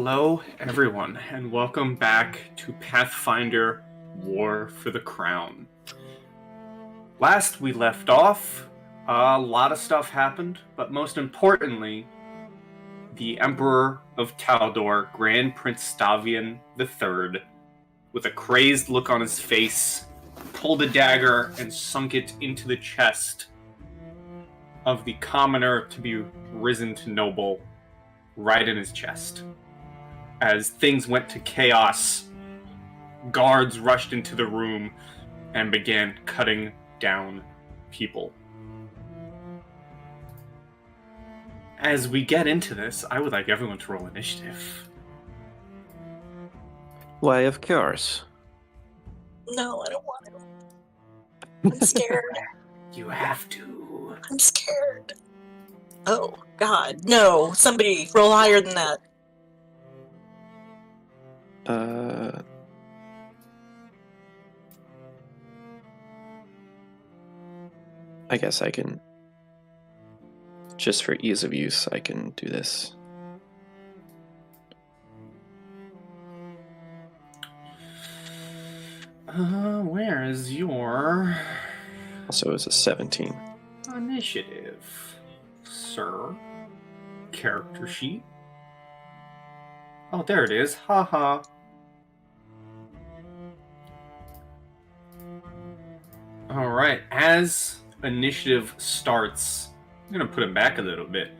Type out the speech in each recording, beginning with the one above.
Hello, everyone, and welcome back to Pathfinder War for the Crown. Last we left off, a lot of stuff happened, but most importantly, the Emperor of Taldor, Grand Prince Stavian III, with a crazed look on his face, pulled a dagger and sunk it into the chest of the commoner to be risen to noble, right in his chest. As things went to chaos, guards rushed into the room and began cutting down people. As we get into this, I would like everyone to roll initiative. Why, of course. No, I don't want to. I'm scared. You have to. I'm scared. Oh, God. No, somebody roll higher than that. I guess I can, just for ease of use, I can do this. Where is your Also, it's a 17. initiative, sir? Character sheet. Oh, there it is. Haha. Alright, as initiative starts, I'm going to put it back a little bit.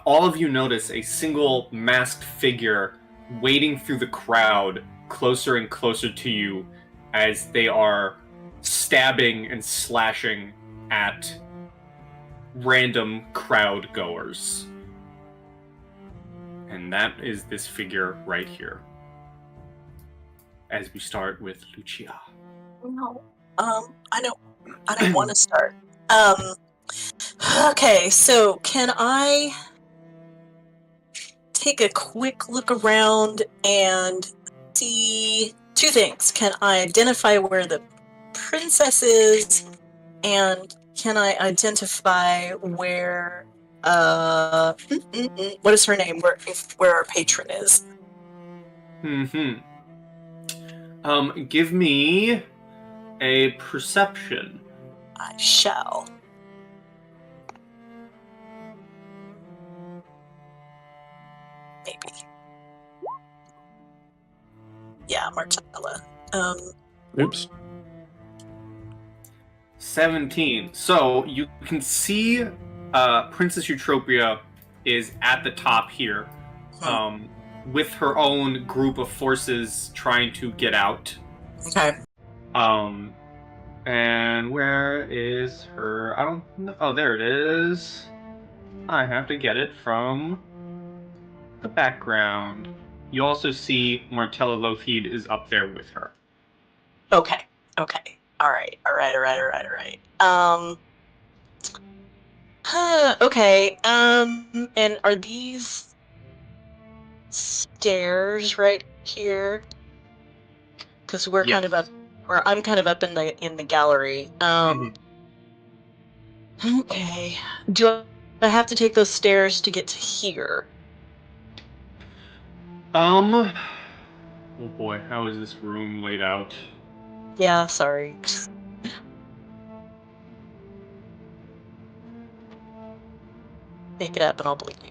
All of you notice a single masked figure wading through the crowd closer and closer to you as they are stabbing and slashing at random crowd goers. And that is this figure right here. As we start with Lucia. No. I don't want to start. Okay, so can I take a quick look around and see two things? Can I identify where the princess is, and can I identify where what is her name? Where our patron is? Give me a perception. I shall. Maybe. Yeah, Marcella. Oops. 17. So you can see Princess Eutropia is at the top here, with her own group of forces trying to get out. Okay. And where is her? I don't know. Oh, there it is. I have to get it from the background. You also see Martella Lothid is up there with her. Okay. All right. Okay. And are these stairs right here? Because we're kind of up, or I'm kind of up in the gallery. Okay. Do I have to take those stairs to get to here? Oh boy, how is this room laid out? Yeah, sorry. Make it up and I'll believe you.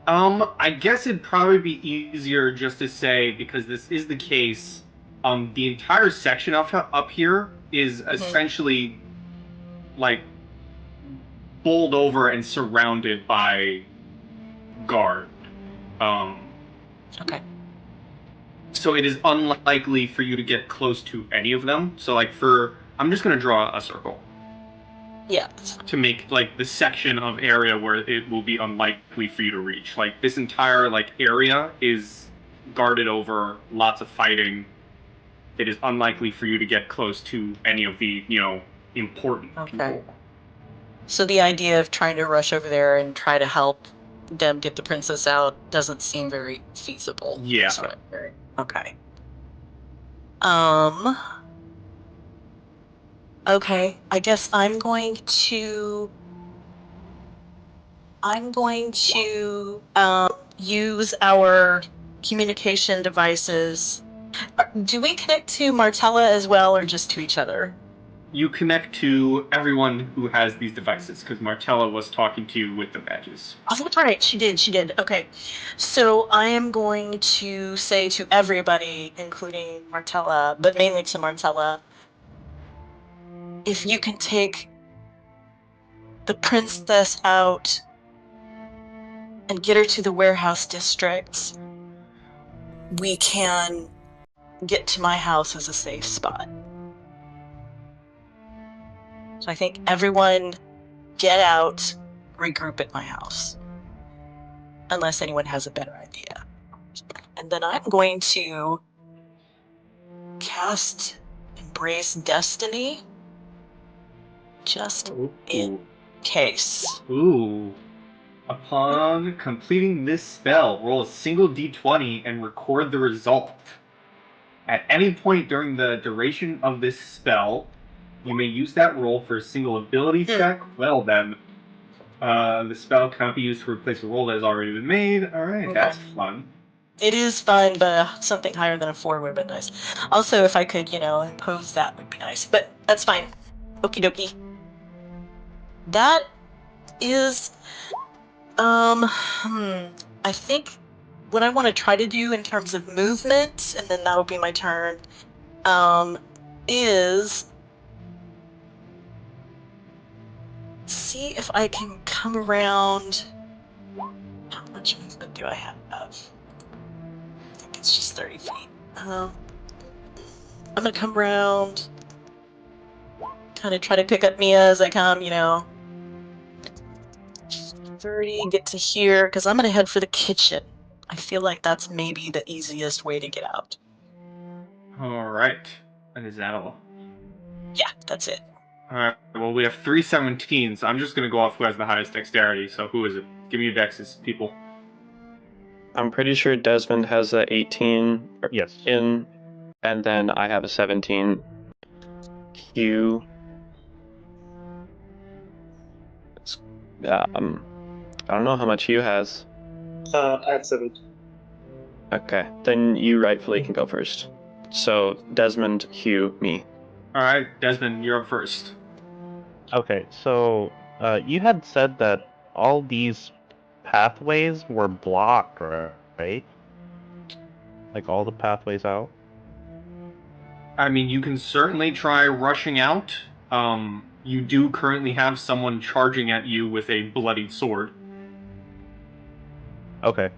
I guess it'd probably be easier just to say, because this is the case, the entire section up here is essentially, like, bowled over and surrounded by guard. Okay. So it is unlikely for you to get close to any of them. So, like, I'm just gonna draw a circle. Yeah. To make, like, the section of area where it will be unlikely for you to reach. Like, this entire, like, area is guarded over, lots of fighting. It is unlikely for you to get close to any of the, important people. So the idea of trying to rush over there and try to help them get the princess out doesn't seem very feasible. Yeah. Okay. Okay, I guess I'm going to use our communication devices. Do we connect to Martella as well, or just to each other? You connect to everyone who has these devices, because Martella was talking to you with the badges. Oh, that's right. She did. Okay. So I am going to say to everybody, including Martella, but mainly to Martella, if you can take the princess out and get her to the warehouse districts, we can get to my house as a safe spot. So I think everyone get out, regroup at my house. Unless anyone has a better idea. And then I'm going to cast Embrace Destiny just in case. Ooh. Upon completing this spell, roll a single d20 and record the result. At any point during the duration of this spell, you may use that roll for a single ability check. Well then, the spell cannot be used to replace a roll that has already been made. Alright, Okay. that's fun. It is fun, but something higher than a 4 would have been nice. Also, if I could, impose that would be nice. But that's fine. Okie dokie. That is, I think what I want to try to do in terms of movement, and then that'll be my turn, is see if I can come around. How much movement do I have? I think it's just 30 feet. I'm gonna come around, kind of try to pick up Mia as I come, 30, get to here, because I'm gonna head for the kitchen. I feel like that's maybe the easiest way to get out. Alright. And is that all? Yeah, that's it. Alright, well we have 3 17s. I'm just gonna go off who has the highest dexterity, so who is it? Give me your dexes, people. I'm pretty sure Desmond has a 18 Yes. in, and then I have a 17. Hugh. I don't know how much Hugh has. I have 7. Okay, then you rightfully can go first. So Desmond, Hugh, me. Alright, Desmond, you're up first. Okay, so you had said that all these pathways were blocked, right? Like all the pathways out? I mean, you can certainly try rushing out. You do currently have someone charging at you with a bloodied sword. Okay.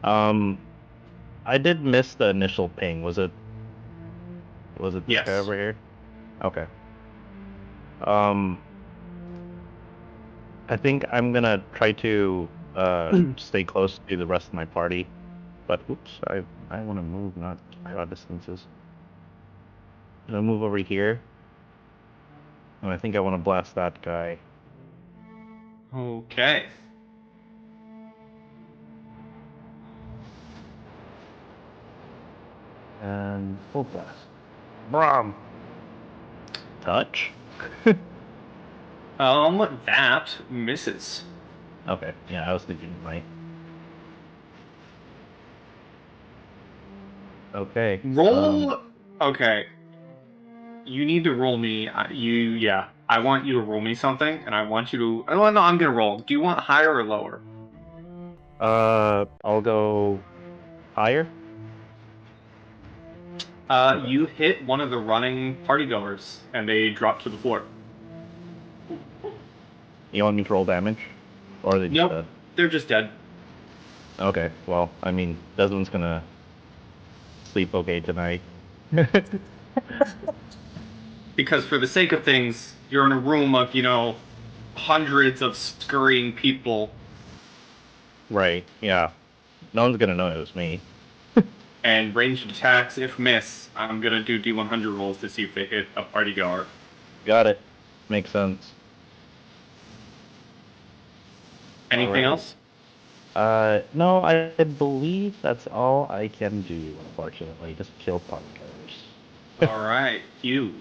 I did miss the initial ping. Was it this Yes. guy over here? Okay. I think I'm gonna try to stay close to the rest of my party. But oops, I want to move, not draw distances. I'm gonna move over here. And I think I want to blast that guy. Okay. And full blast. Brom! Touch? That misses. Okay, yeah, I was thinking right. Okay. Roll. Okay. You need to roll me. Yeah. I want you to roll me something, and I want you to. Oh no, I'm gonna roll. Do you want higher or lower? I'll go higher. You hit one of the running partygoers, and they drop to the floor. You want me to roll damage? Or are they just Nope. dead? They're just dead. Okay, well, I mean, Desmond's gonna sleep okay tonight. Because for the sake of things, you're in a room of, hundreds of scurrying people. Right, yeah. No one's gonna know it was me. And ranged attacks, if miss, I'm gonna do D100 rolls to see if they hit a partygoer. Got it. Makes sense. Anything else? No, I believe that's all I can do, unfortunately. Just kill partygoers. Alright, you.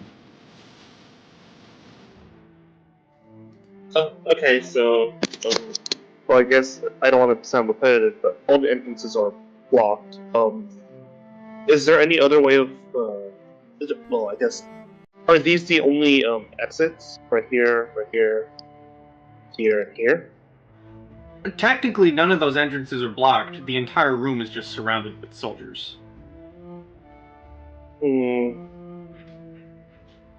Oh, okay, so well, I guess I don't want to sound repetitive, but all the entrances are blocked. Is there any other way of? Well, I guess are these the only exits? Right here, here, and here. Technically, none of those entrances are blocked. The entire room is just surrounded with soldiers.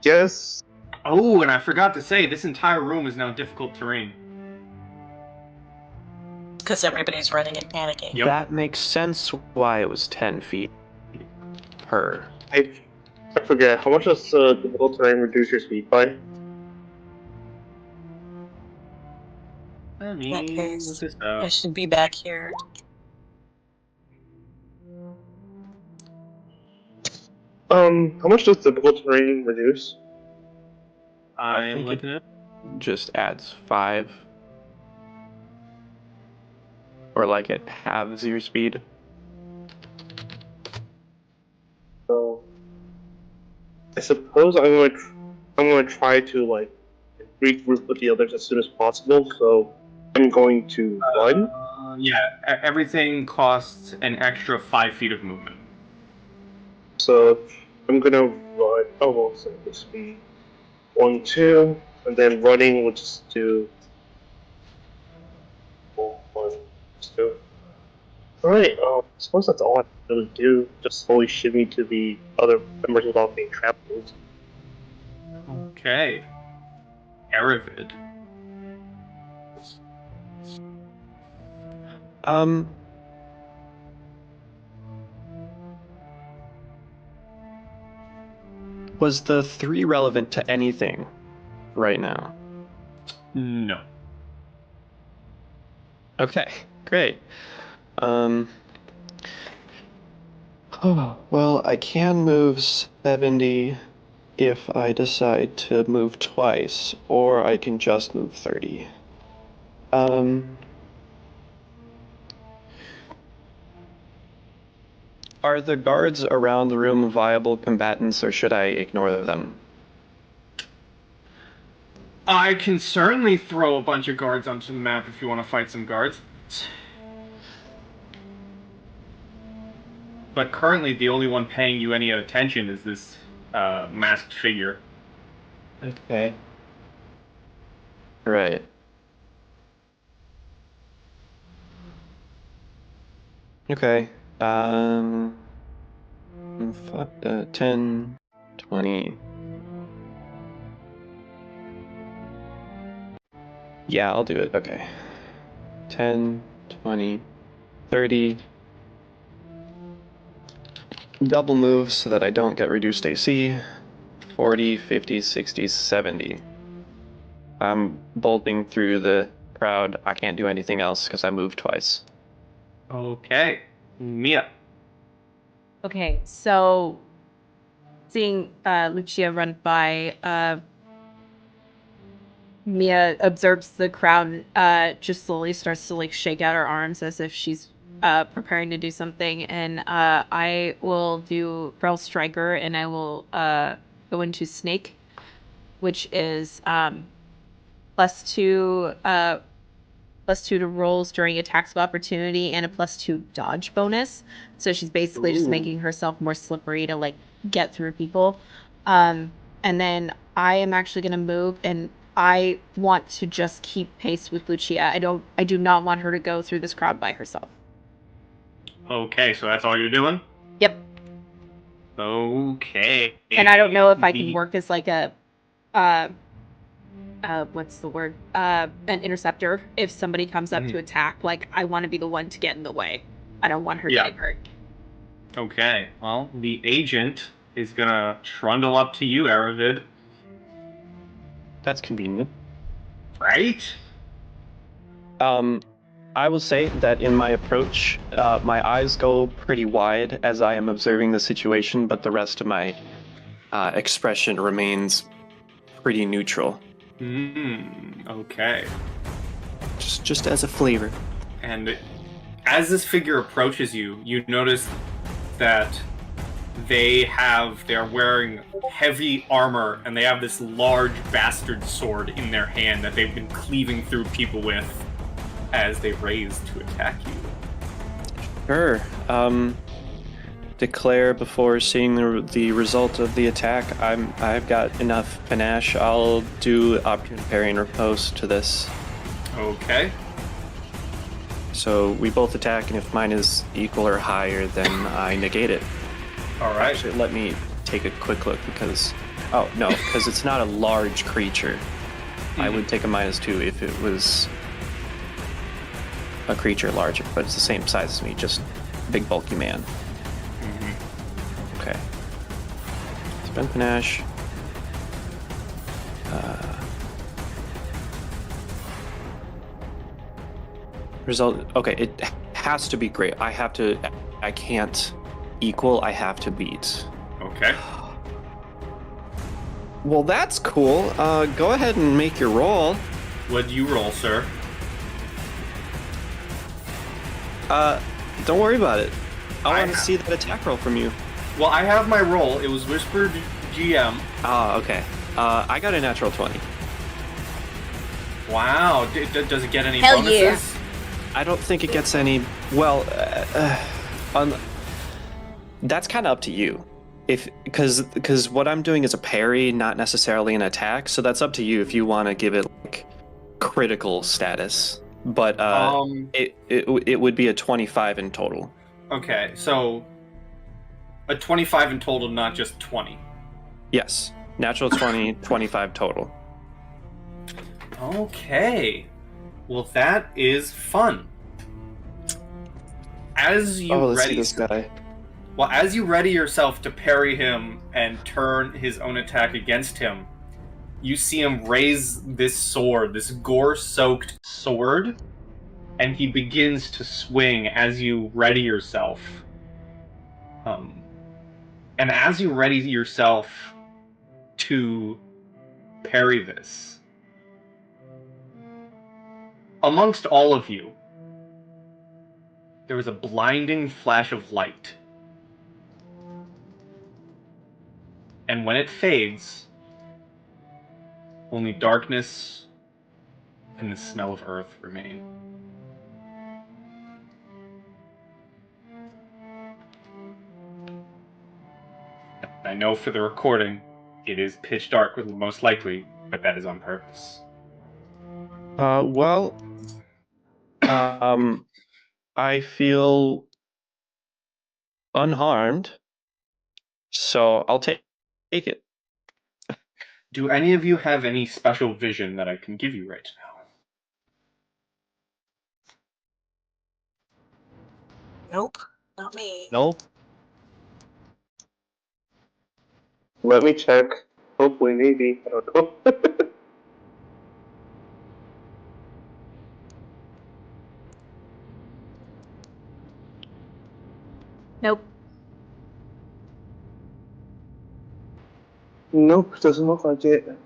Yes. Oh, and I forgot to say, this entire room is now difficult terrain. Because everybody's running and panicking. Yep. That makes sense why it was 10 feet per. I forget how much does difficult terrain reduce your speed by? Let In that me case, look this I up. should be back here. How much does difficult terrain reduce? I'm think looking it- at. Just adds 5. Or like it halves your speed. So, I suppose I'm gonna try to like regroup with the others as soon as possible. So I'm going to run. Everything costs an extra 5 feet of movement. So I'm gonna run. Oh well, so this be 1, 2, and then running will just do 1, 2. All right. I suppose that's all I can really do. Just slowly shimmy to the other members without being trampled. Okay. Aravid. Was the 3 relevant to anything right now? No. Okay, great. Well, I can move 70 if I decide to move twice, or I can just move 30. Are the guards around the room viable combatants, or should I ignore them? I can certainly throw a bunch of guards onto the map if you want to fight some guards. But currently, the only one paying you any attention is this masked figure. Okay. Right. Okay. 10, 20. Yeah, I'll do it. Okay. 10, 20, 30. Double move so that I don't get reduced AC. 40, 50, 60, 70. I'm bolting through the crowd. I can't do anything else because I moved twice. Okay. Mia. Okay, so seeing Lucia run by, Mia observes the crowd, just slowly starts to like shake out her arms as if she's preparing to do something, and I will do Fell Striker, and I will go into Snake, which is +2 to rolls during attacks of opportunity and a +2 dodge bonus. So she's basically just making herself more slippery to like get through people. And then I am actually going to move, and I want to just keep pace with Lucia. I do not want her to go through this crowd by herself. Okay, so that's all you're doing? Yep. Okay. And I don't know if I can work as like a what's the word? An interceptor. If somebody comes up to attack, like I want to be the one to get in the way. I don't want her getting hurt. Okay, well, the agent is gonna trundle up to you, Aravid. That's convenient. Right? I will say that in my approach, my eyes go pretty wide as I am observing the situation, but the rest of my expression remains pretty neutral. Okay. Just as a flavor. And as this figure approaches you, you notice that they're wearing heavy armor, and they have this large bastard sword in their hand that they've been cleaving through people with. as they raise to attack you. Sure. Declare before seeing the result of the attack. I've got enough panache. I'll do opportunity parry and riposte to this. Okay. So we both attack, and if mine is equal or higher, then I negate it. All right. Actually, let me take a quick look because... Oh, no, because it's not a large creature. I would take a -2 if it was a creature larger, but it's the same size as me, just big bulky man. Okay. Spend panache. Result. Okay, it has to be great. I can't equal. I have to beat. Okay. Well, that's cool. Go ahead and make your roll. What do you roll, sir? Don't worry about it. I want to see that attack roll from you. Well, I have my roll. It was whispered GM. Ah, okay. I got a natural 20. Wow. Does it get any Hell bonuses? yeah. I don't think it gets any. Well, that's kind of up to you. Because what I'm doing is a parry, not necessarily an attack. So that's up to you if you want to give it like critical status. But it would be a 25 in total. Okay, so a 25 in total, not just 20. Yes, natural 20, 25 total. Okay. Well, that is fun. As you let's see this guy. Well, as you ready yourself to parry him and turn his own attack against him, you see him raise this sword, this gore-soaked sword, and he begins to swing as you ready yourself. And as you ready yourself to parry this, amongst all of you, there was a blinding flash of light. And when it fades, only darkness and the smell of earth remain. I know for the recording, it is pitch dark, most likely, but that is on purpose. I feel unharmed, so I'll take it. Do any of you have any special vision that I can give you right now? Nope, not me. Nope. Let me check. Hopefully, maybe. I don't know. Nope. Nope, doesn't look like it.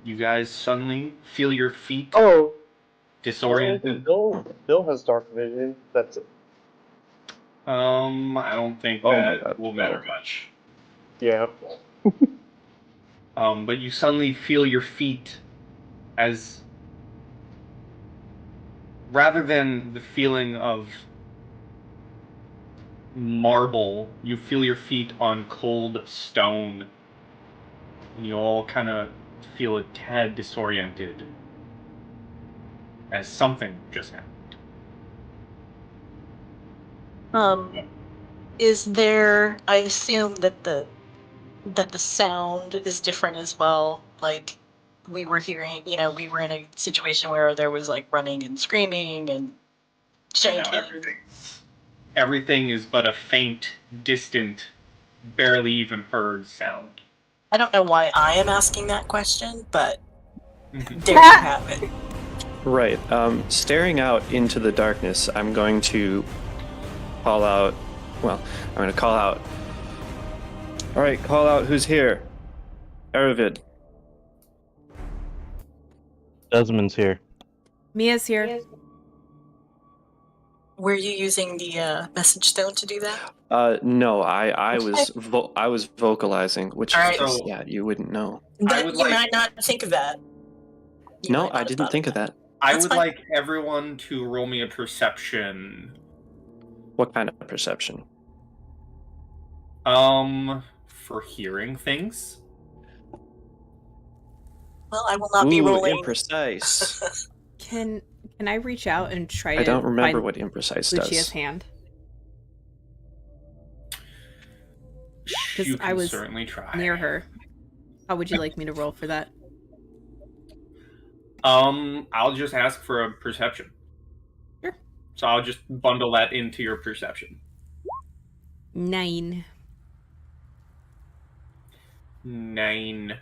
You guys suddenly feel your feet Oh, disoriented. Bill has dark vision. That's it. I don't think Oh my that God. will matter much. Yeah. But you suddenly feel your feet as, rather than the feeling of marble, you feel your feet on cold stone. And you all kind of feel a tad disoriented as something just happened. Is there? I assume that the sound is different as well. Like we were hearing, we were in a situation where there was like running and screaming and shaking. Everything is but a faint, distant, barely even heard sound. I don't know why I am asking that question, but there you have it. Right. Staring out into the darkness, I'm going to call out. Well, I'm going to call out. All right, call out who's here. Aravid. Desmond's here. Mia's here. Were you using the message stone to do that? No, I Okay. was vocalizing, which Alright. is, So- yeah, you wouldn't know. That would you like- might not think of that. You No, might not I have didn't thought think of that. I That's would fine. like everyone to roll me a perception. What kind of perception? For hearing things. Well, I will not be Ooh, rolling. imprecise. Can I reach out and try I to don't remember find what imprecise Lucia's does. hand? You I can was certainly try. Near her. How would you like me to roll for that? I'll just ask for a perception. Sure. So I'll just bundle that into your perception. 9. 9.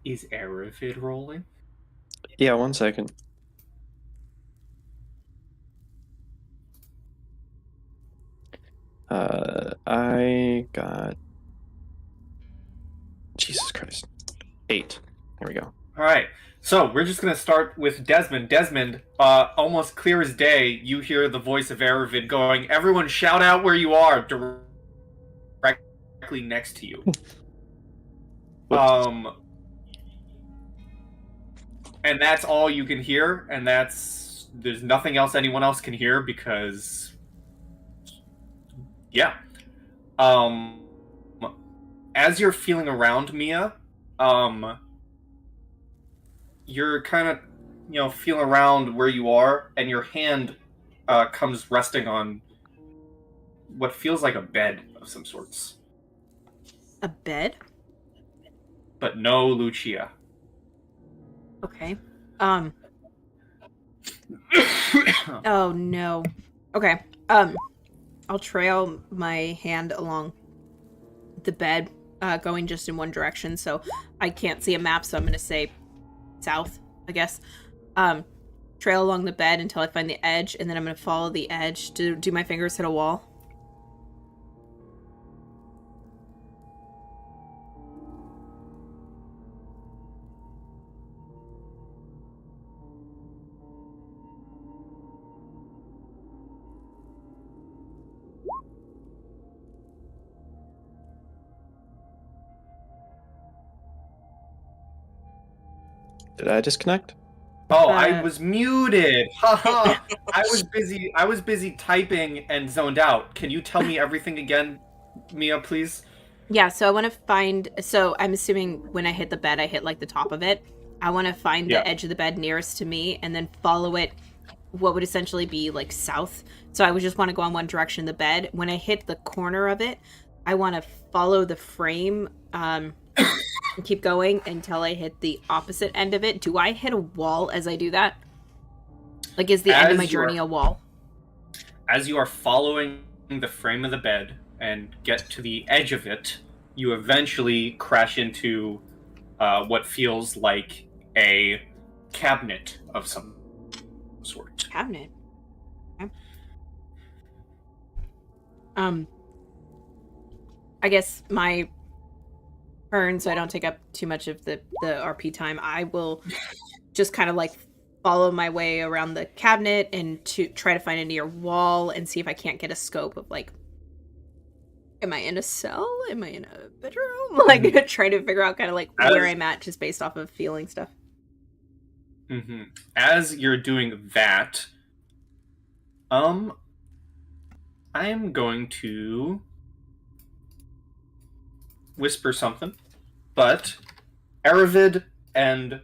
Is Aravid rolling? Yeah, 1 second. I got... Jesus Christ. 8. There we go. All right. So we're just gonna start with Desmond. Desmond, almost clear as day, you hear the voice of Aravid going, "Everyone, shout out where you are!" Directly next to you. And that's all you can hear, and there's nothing else anyone else can hear because, yeah. As you're feeling around, Mia, you're kind of, feeling around where you are, and your hand comes resting on what feels like a bed of some sorts. A bed? But no Lucia. Okay. Oh no. Okay. I'll trail my hand along the bed, going just in one direction, so I can't see a map, so I'm gonna say south, I guess. Trail along the bed until I find the edge, and then I'm gonna follow the edge. Do my fingers hit a wall? Did I disconnect? Oh, I was muted. Haha. I was busy typing and zoned out. Can you tell me everything again, Mia, please? Yeah, so I want to find... So I'm assuming when I hit the bed, I hit, like, the top of it. I want to find the edge of the bed nearest to me and then follow it, what would essentially be, like, south. So I would just want to go on one direction of the bed. When I hit the corner of it, I want to follow the frame, and keep going until I hit the opposite end of it. Do I hit a wall as I do that? Like, is the end of my journey a wall? As you are following the frame of the bed and get to the edge of it, you eventually crash into what feels like a cabinet of some sort. Cabinet? Okay. I guess my turn, so I don't take up too much of the RP time, I will just kind of like follow my way around the cabinet and to try to find a near wall and see if I can't get a scope of, like, am I in a cell? Am I in a bedroom? Like, trying to figure out kind of like where I'm at just based off of feeling stuff. Mm-hmm. As you're doing that, I am going to whisper something, but Aravid and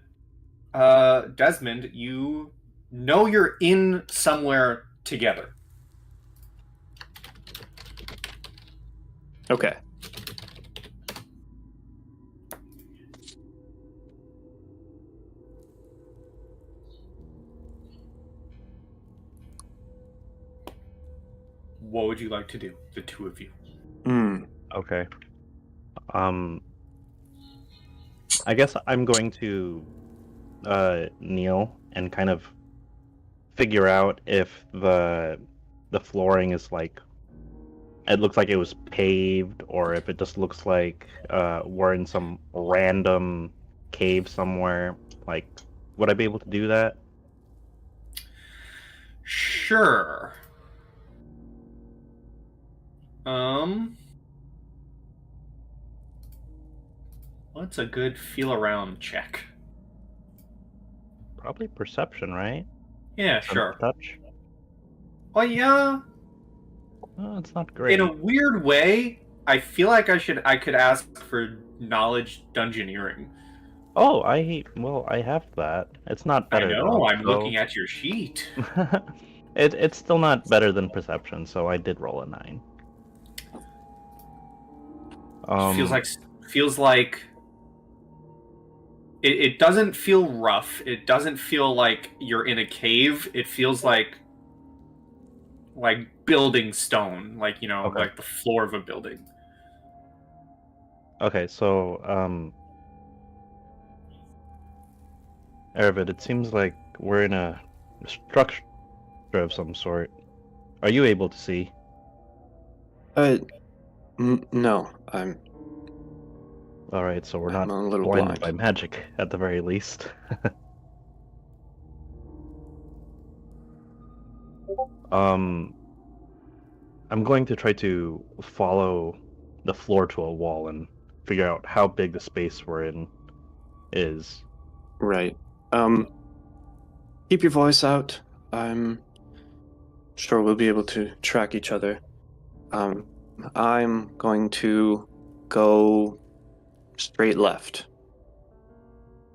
Desmond, you know you're in somewhere together. Okay. What would you like to do, the two of you? Okay. I guess I'm going to kneel and kind of figure out if the flooring is like, it looks like it was paved, or if it just looks like we're in some random cave somewhere. Like, would I be able to do that? Sure. What's a good feel around check? Probably perception, right? Yeah, Sense sure. touch. Oh yeah. Oh, it's not great. In a weird way, I feel like I could ask for knowledge dungeoneering. Oh, I have that. It's not I better know, though. I'm looking at your sheet. It's still not better than perception, so I did roll a 9. Feels like it doesn't feel rough. It doesn't feel like you're in a cave. It feels like building stone, Okay. like the floor of a building. Okay, so Arvid, it seems like we're in a structure of some sort. Are you able to see? No, I'm All right, so we're not a little blinded by blind. magic at the very least. I'm going to try to follow the floor to a wall and figure out how big the space we're in is. Right. Keep your voice out. I'm sure we'll be able to track each other. I'm going to go straight left.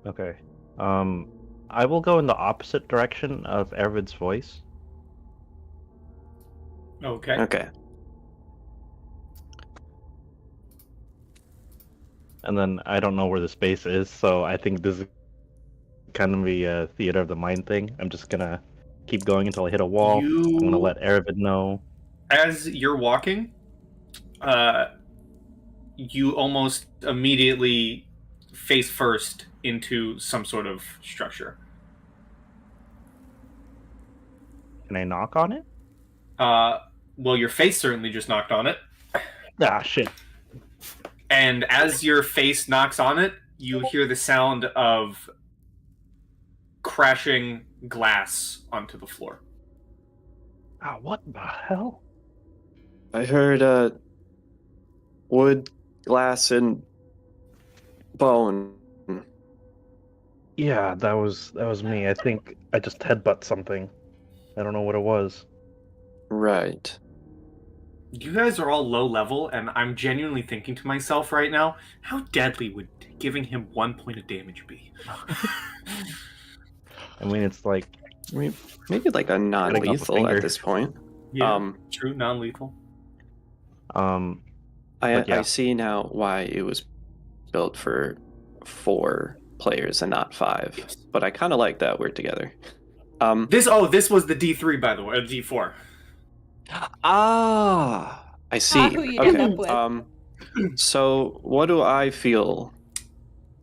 Okay. I will go in the opposite direction of Arvid's voice. Okay. Okay. And then I don't know where the space is, so I think this is kind of a theater of the mind thing. I'm just gonna keep going until I hit a wall. I'm gonna let Arvid know. As you're walking, you almost immediately face first into some sort of structure. Can I knock on it? Well, your face certainly just knocked on it. Ah, shit. And as your face knocks on it, you hear the sound of crashing glass onto the floor. Ah, what the hell? I heard wood, glass, and bone. Yeah, that was me. I think I just headbutt something. I don't know what it was. Right. You guys are all low level, and I'm genuinely thinking to myself right now, how deadly would giving him 1 point of damage be? I mean, it's like Maybe like a non-lethal at this point. Yeah, true, non-lethal. I see now why it was built for 4 players and not 5. Yes. But I kind of like that we're together. This was the D3, by the way, D4. I see. Who you end up Okay. with. So what do I feel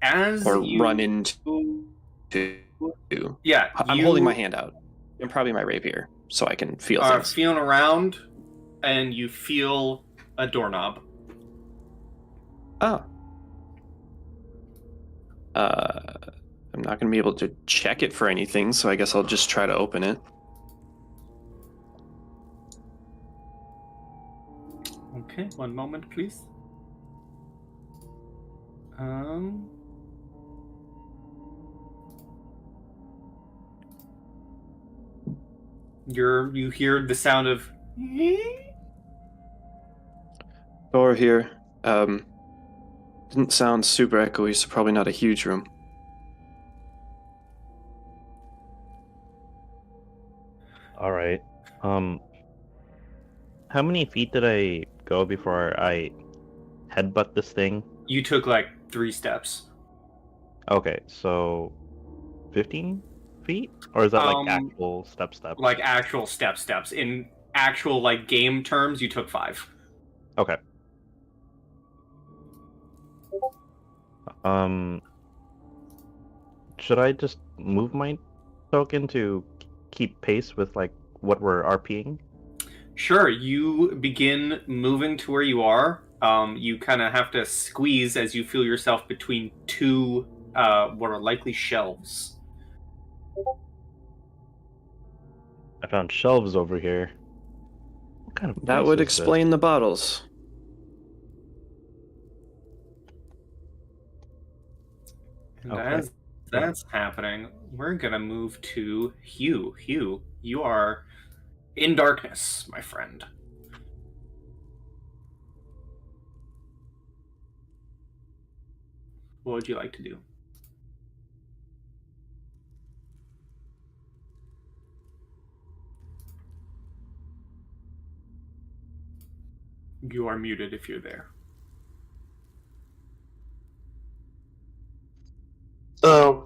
As or you run into? Yeah, I'm holding my hand out and probably my rapier so I can feel are things. feeling around, and you feel a doorknob. Oh. I'm not going to be able to check it for anything, so I guess I'll just try to open it. Okay, one moment, please. You hear the sound of Door here. Didn't sound super echoey, so probably not a huge room. all right. How many feet did I go before I headbutt this thing? You took like 3 steps. Okay, so 15 feet, or is that like actual steps? Like actual steps. In actual like game terms, you took 5. Okay. Should I just move my token to keep pace with like what we're RPing? Sure, you begin moving to where you are. You kind of have to squeeze as you feel yourself between 2 what are likely shelves. I found shelves over here. What kind of That place would is this? explain the bottles. And Okay. as that's happening, we're gonna move to Hugh. Hugh, you are in darkness, my friend. What would you like to do? You are muted if you're there.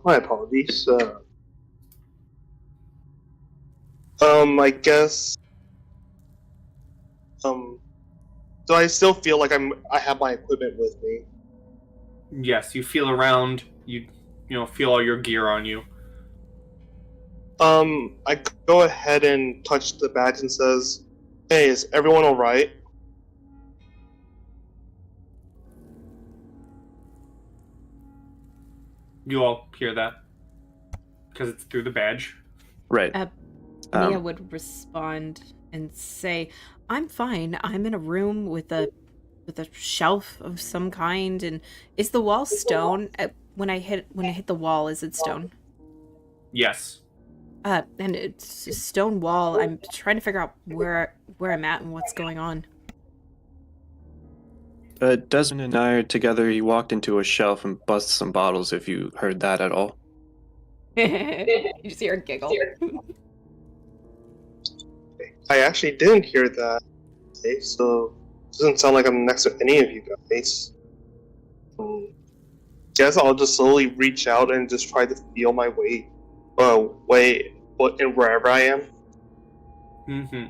My apologies. I guess. Do I still feel like I have my equipment with me? Yes, you feel around. You feel all your gear on you. I go ahead and touch the badge and says, "Hey, is everyone all right?" You all hear that because it's through the badge. Right. Mia would respond and say, "I'm fine. I'm in a room with a shelf of some kind, and is the wall stone? When I hit the wall, is it stone? Yes. And it's a stone wall. I'm trying to figure out where I'm at and what's going on." Desmond and I are together. He walked into a shelf and busted some bottles, if you heard that at all. You just hear a giggle. I actually didn't hear that. Okay, so it doesn't sound like I'm next to any of you guys. Guess I'll just slowly reach out and just try to feel my way, and wherever I am. Mm-hmm.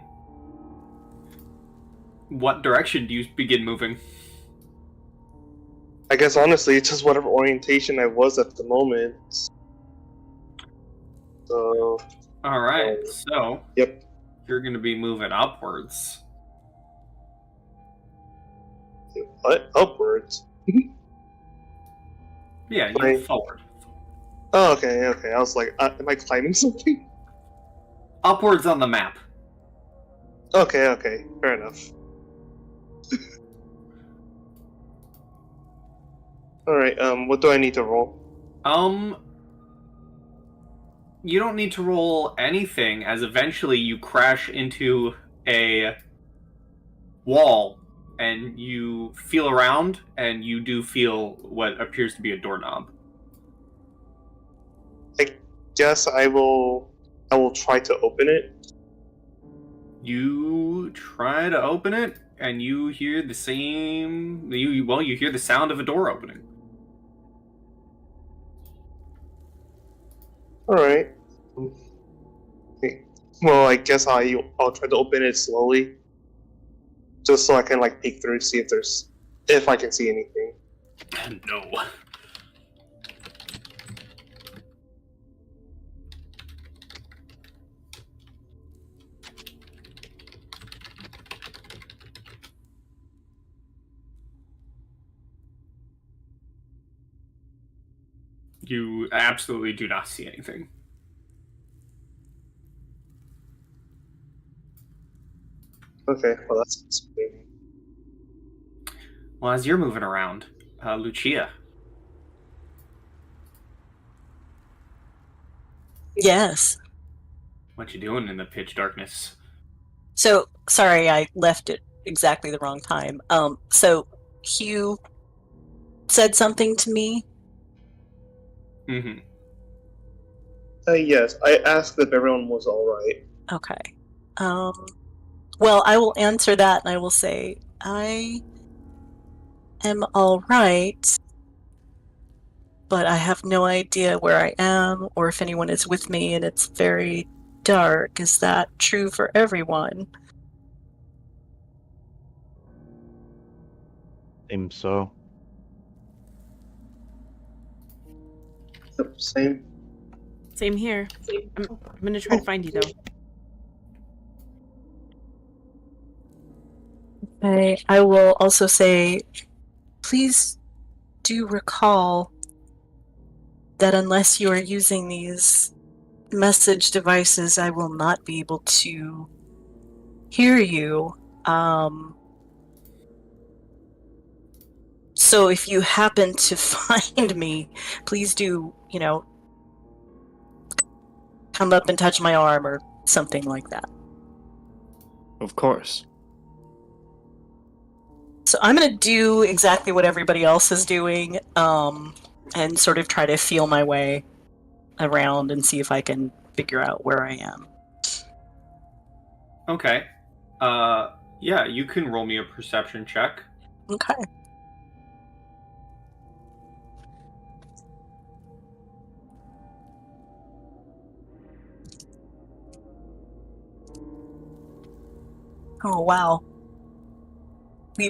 What direction do you begin moving? I guess honestly, it's just whatever orientation I was at the moment. So. All right. So. Yep. You're going to be moving upwards. What? Upwards? Yeah, you move forward. Oh, okay. I was like, am I climbing something? Upwards on the map. Okay. Fair enough. Alright, what do I need to roll? You don't need to roll anything, as eventually you crash into a wall, and you feel around, and you do feel what appears to be a doorknob. I guess I will try to open it. You try to open it, and you hear the same... you hear the sound of a door opening. Alright. Okay. Well, I guess I'll try to open it slowly. Just so I can peek through to see if I can see anything. No. You absolutely do not see anything. Okay, well that's disappointing. Well, as you're moving around, Lucia. Yes. What you doing in the pitch darkness? So, sorry, I left it exactly the wrong time. So Hugh said something to me. Mm-hmm. Yes, I asked if everyone was alright. Okay. Well, I will answer that and I will say, I am all right, but I have no idea where I am or if anyone is with me, and it's very dark. Is that true for everyone? Seems so. Yep, same. Same here. I'm gonna try to find you though. I will also say, please do recall that unless you are using these message devices, I will not be able to hear you. So if you happen to find me, please do, come up and touch my arm or something like that. Of course. So I'm going to do exactly what everybody else is doing, and sort of try to feel my way around and see if I can figure out where I am. Okay. Yeah, you can roll me a perception check. Okay. Oh, wow.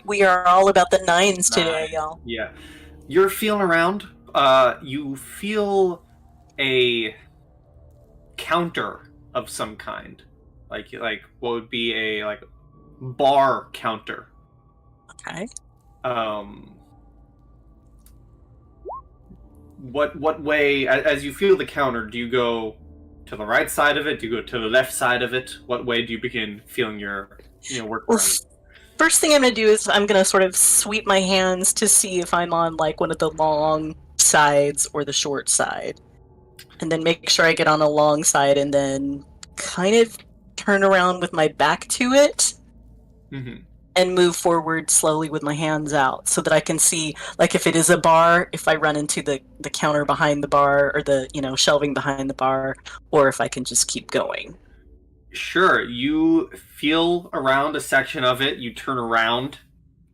We are all about the nines today, y'all. Yeah. You're feeling around. You feel a counter of some kind. Like what would be a bar counter. Okay. What way, as you feel the counter, do you go to the right side of it? Do you go to the left side of it? What way do you begin feeling your work Well, around it? first thing I'm going to do is I'm going to sort of sweep my hands to see if I'm on like one of the long sides or the short side. And then make sure I get on a long side and then kind of turn around with my back to it and move forward slowly with my hands out so that I can see, like if it is a bar, if I run into the counter behind the bar or the, shelving behind the bar, or if I can just keep going. Sure, you feel around a section of it, you turn around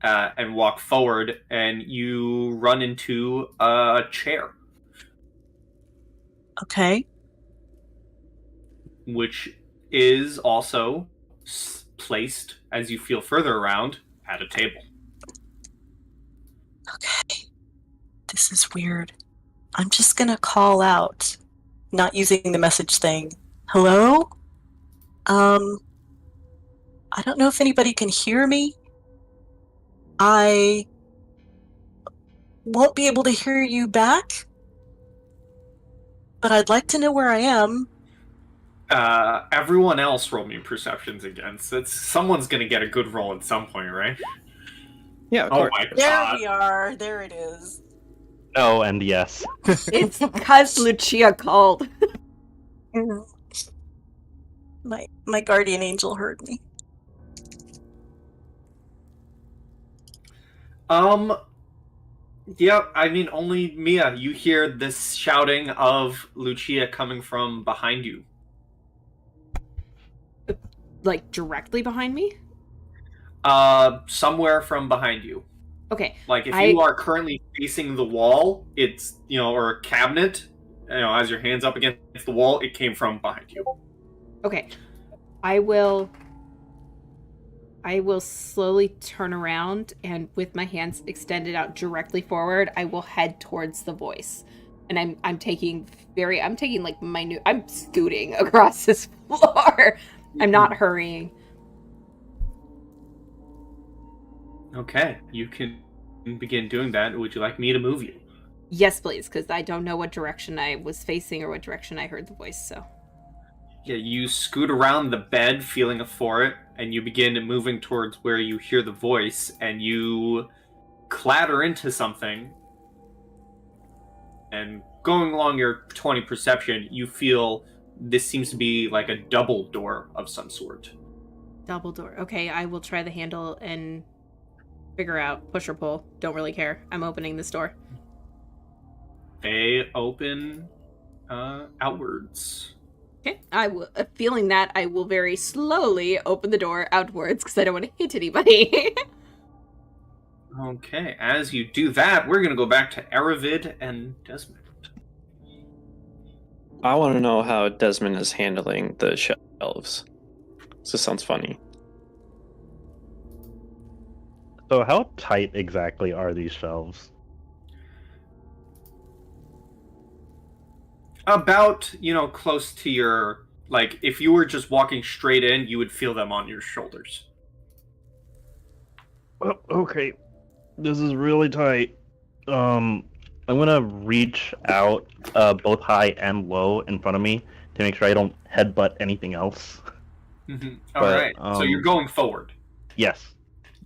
and walk forward, and you run into a chair. Okay. Which is also placed, as you feel further around, at a table. Okay. This is weird. I'm just gonna call out, not using the message thing. Hello? I don't know if anybody can hear me. I won't be able to hear you back, but I'd like to know where I am. Everyone else roll me perceptions again. So someone's gonna get a good roll at some point, right? Yeah, of Oh course. my god. There we are. There it is. No and yes. It's because Lucia called. My guardian angel heard me. Yeah, I mean, only Mia, you hear this shouting of Lucia coming from behind you. Like, directly behind me? Somewhere from behind you. Okay. Like, if you are currently facing the wall, it's, or a cabinet, as your hands up against the wall, it came from behind you. Okay. I will slowly turn around, and with my hands extended out directly forward, I will head towards the voice. And I'm taking like minute, I'm scooting across this floor. I'm not hurrying. Okay, you can begin doing that. Would you like me to move you? Yes, please, because I don't know what direction I was facing or what direction I heard the voice, so. Yeah, you scoot around the bed, feeling for it, and you begin moving towards where you hear the voice, and you clatter into something. And going along your 20 perception, you feel this seems to be like a double door of some sort. Double door. Okay, I will try the handle and figure out push or pull. Don't really care. I'm opening this door. They open outwards. Okay, feeling that, I will very slowly open the door outwards because I don't want to hit anybody. Okay, as you do that, we're going to go back to Aravid and Desmond. I want to know how Desmond is handling the shelves. This sounds funny. So how tight exactly are these shelves? About, close to your, like, if you were just walking straight in, you would feel them on your shoulders. Oh, okay. This is really tight. I'm gonna reach out both high and low in front of me to make sure I don't headbutt anything else. All But, right. So you're going forward. Yes.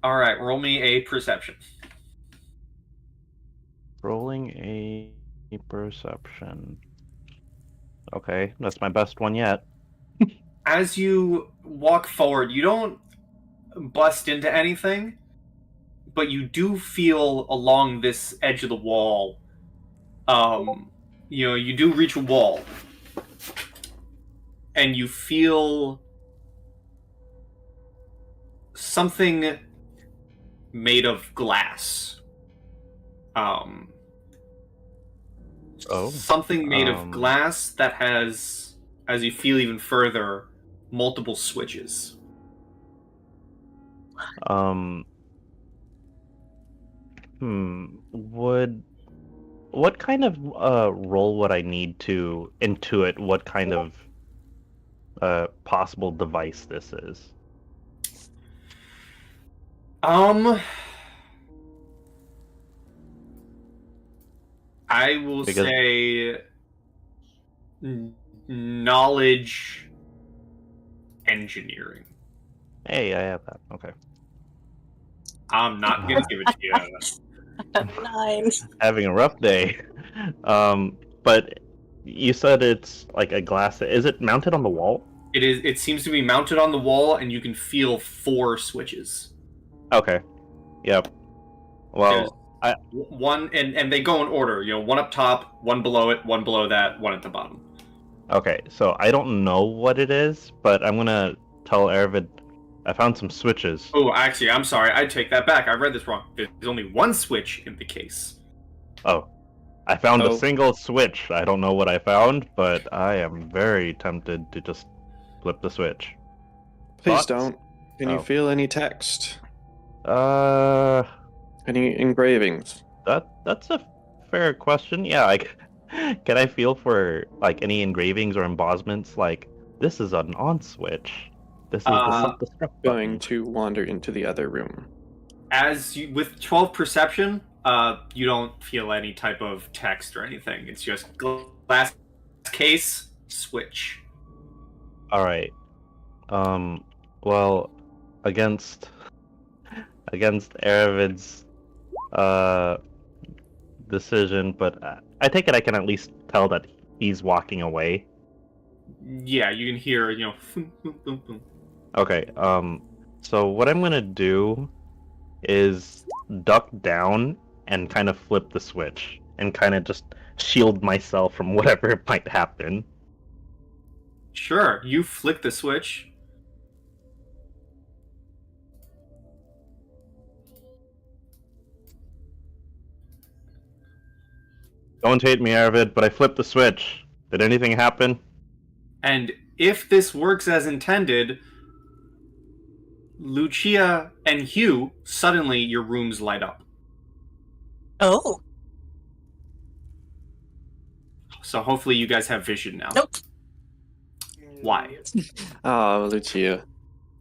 All right. Roll me a perception. Rolling a perception. Okay, that's my best one yet. As you walk forward, you don't bust into anything, but you do feel along this edge of the wall. You do reach a wall, and you feel something made of glass. Something made of glass that has, as you feel even further, multiple switches. What kind of role would I need to intuit what kind of possible device this is? I will say knowledge engineering. Hey, I have that. Okay. I'm not gonna give it to you. 9. Having a rough day. But you said it's like a glass. Is it mounted on the wall? It is. It seems to be mounted on the wall, and you can feel 4 switches. Okay. Yep. Well, one, and they go in order. One up top, one below it, one below that, one at the bottom. okay. So I don't know what it is, but I'm gonna tell Aravid I found some switches. Oh, actually, I'm sorry. I take that back. I read this wrong. There's only one switch in the case. Oh. I found a single switch. I don't know what I found, but I am very tempted to just flip the switch. Please Thoughts? don't. Can you feel any text? Uh, Any engravings? that's a fair question. Yeah, can I feel for like any engravings or embossments? Like, this is an on switch. This is the self-destruct Going button. to wander into the other room. With 12 perception, you don't feel any type of text or anything. It's just glass case, switch. All right. Well, against Aravid's decision, but I take it I can at least tell that he's walking away. Yeah, you can hear, boom, boom, boom, boom. Okay. So what I'm gonna do is duck down and kind of flip the switch and kind of just shield myself from whatever might happen. Sure, you flick the switch. Don't hate me, Aravid, but I flipped the switch. Did anything happen? And if this works as intended, Lucia and Hugh, suddenly your rooms light up. Oh, So hopefully you guys have vision now. nope. Why? Oh, Lucia.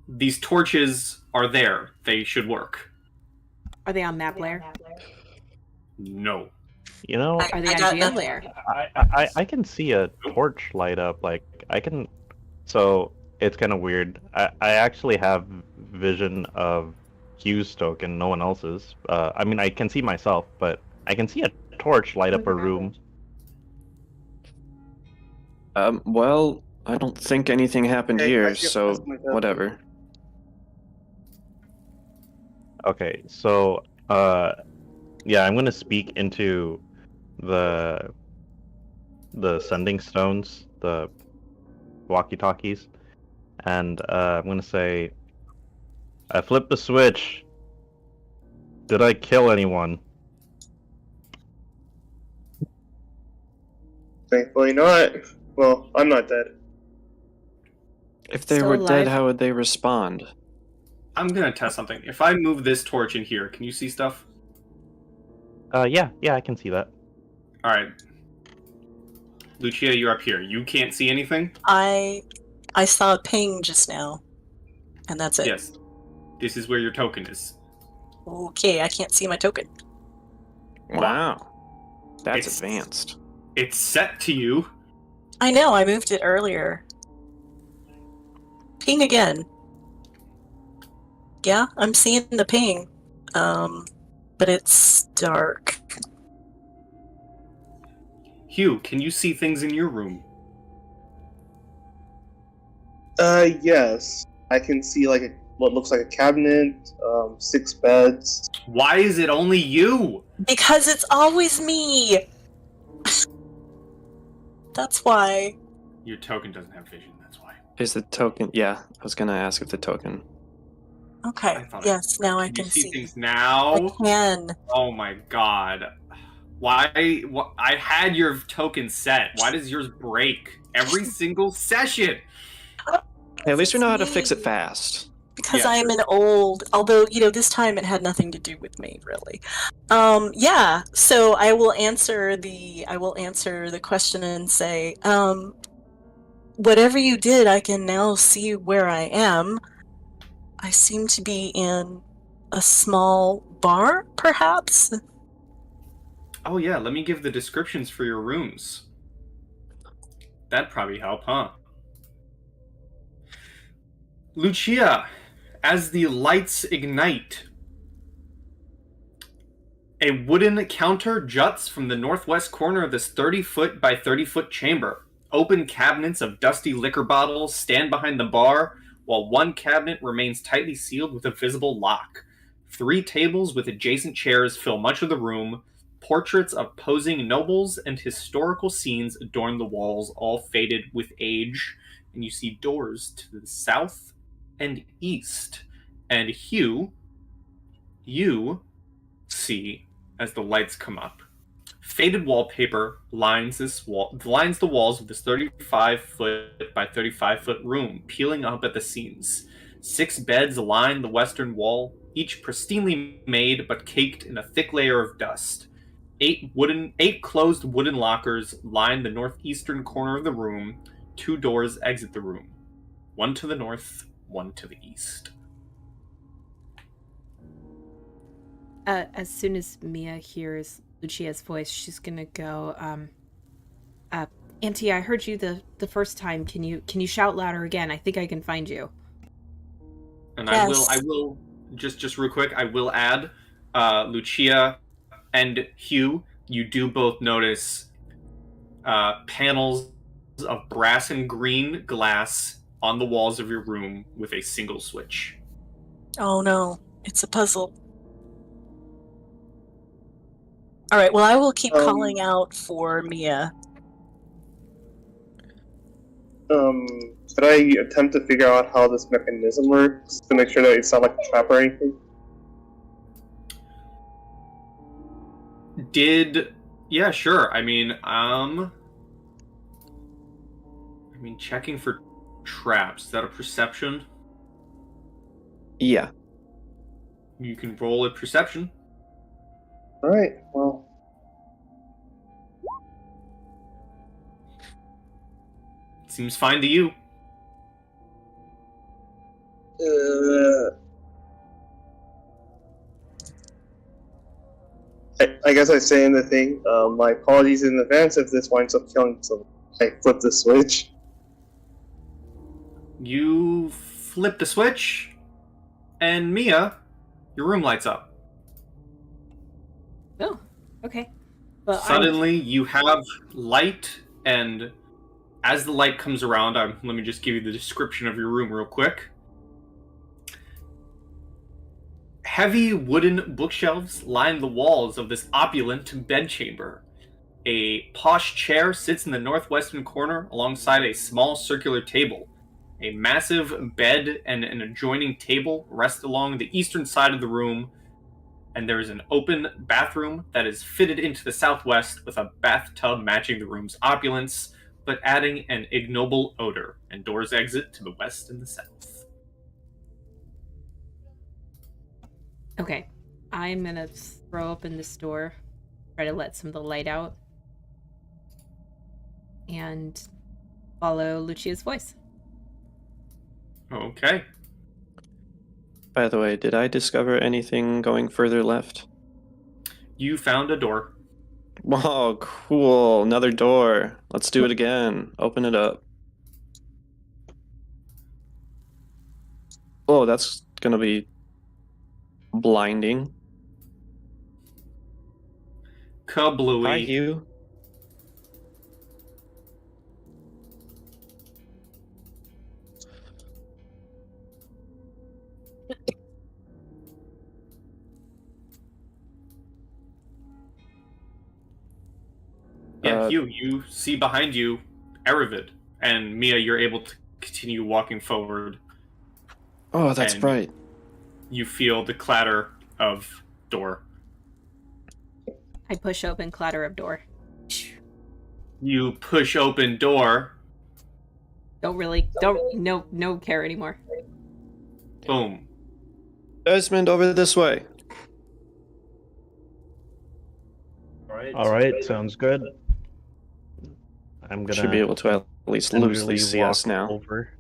These torches are there. They should work. Are they on map layer? No. You know, Are they I on got GM nothing. layer? I can see a torch light up. Like, I can. So it's kind of weird. I actually have vision of Hugh's token, no one else's. I mean, I can see myself, but I can see a torch light up a room. Well, I don't think anything happened Hey, here, I feel- so that's my bad. whatever. Okay, so yeah, I'm gonna speak into the sending stones, the walkie-talkies, and I'm gonna say, I flipped the switch. Did I kill anyone? Thankfully not. Well, I'm not dead. If they Still were alive. dead, how would they respond? I'm gonna test something. If I move this torch in here, can you see stuff? Yeah, I can see that. Alright. Lucia, you're up here. You can't see anything? I saw a ping just now, and that's it. Yes. This is where your token is. Okay, I can't see my token. Wow. That's It's- advanced. It's set to you. I know, I moved it earlier. Ping again. Yeah, I'm seeing the ping. But it's dark. Hugh, can you see things in your room? Yes. I can see like what looks like a cabinet, 6 beds. Why is it only you? Because it's always me! That's why. Your token doesn't have vision, that's why. Is the token? Yeah, I was gonna ask if the token. Okay, yes, now I Can you can see see. things now? I can. Oh my god. Why? I had your token set. Why does yours break every single session? Hey, at least we know how to fix it fast. Because Yeah, I am an old, although, this time it had nothing to do with me, really. Yeah, so I will answer the question and say, whatever you did, I can now see where I am. I seem to be in a small bar, perhaps? Oh yeah, let me give the descriptions for your rooms. That'd probably help, huh? Lucia, as the lights ignite, a wooden counter juts from the northwest corner of this 30-foot by 30-foot chamber. Open cabinets of dusty liquor bottles stand behind the bar, while one cabinet remains tightly sealed with a visible lock. 3 tables with adjacent chairs fill much of the room. Portraits of posing nobles and historical scenes adorn the walls, all faded with age. And you see doors to the south and east. And Hugh, you see, as the lights come up, faded wallpaper lines the walls of this 35-foot by 35-foot room, peeling up at the seams. 6 beds line the western wall, each pristinely made but caked in a thick layer of dust. 8 closed wooden lockers line the northeastern corner of the room. 2 doors exit the room, one to the north, one to the east. As soon as Mia hears Lucia's voice, she's gonna go, Auntie, I heard you the first time. Can you shout louder again? I think I can find you. And Yes. I will just real quick, I will add, Lucia and Hugh, you do both notice panels of brass and green glass on the walls of your room with a single switch. Oh no, it's a puzzle. Alright, well, I will keep calling out for Mia. Could I attempt to figure out how this mechanism works to make sure that it's not like a trap or anything? Yeah, sure. I mean, checking for traps. Is that a perception? Yeah. You can roll a perception. Alright, well. Seems fine to you. I guess I say in the thing, my apologies in advance if this winds up killing someone. I flip the switch. You flip the switch, and Mia, your room lights up. Oh, okay. Well, Suddenly, you have light, and as the light comes around, let me just give you the description of your room real quick. Heavy wooden bookshelves line the walls of this opulent bedchamber. A posh chair sits in the northwestern corner alongside a small circular table. A massive bed and an adjoining table rest along the eastern side of the room, and there is an open bathroom that is fitted into the southwest with a bathtub matching the room's opulence, but adding an ignoble odor, and doors exit to the west and the south. okay. I'm gonna throw open this door, try to let some of the light out, and follow Lucia's voice. Okay. By the way, did I discover anything going further left? You found a door. Whoa, cool. Another door. Let's do it again. Open it up. Oh, that's gonna be blinding. Hi, Kablooey. Hugh. Yeah, Hugh, you see behind you Aravid, and Mia, you're able to continue walking forward. Oh, that's and bright. You feel the clatter of door. I push open, clatter of door. You push open door. No care anymore. Boom. Desmond, over this way. All right, sounds good. I'm gonna Should be able to at least gingerly loosely see walk us now. over.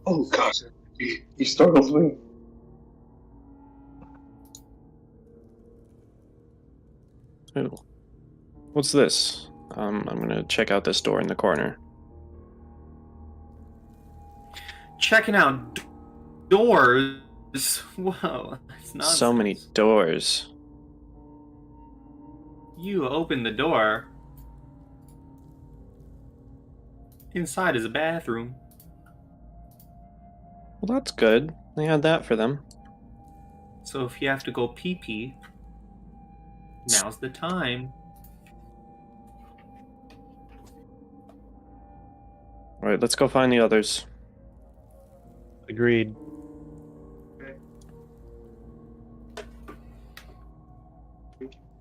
Oh god, you startled me. Ooh. What's this? I'm gonna check out this door in the corner. Checking out doors. Whoa, it's not So many doors. You open the door. Inside is a bathroom. Well, that's good. They had that for them. So if you have to go pee-pee, now's the time. All right, let's go find the others. Agreed.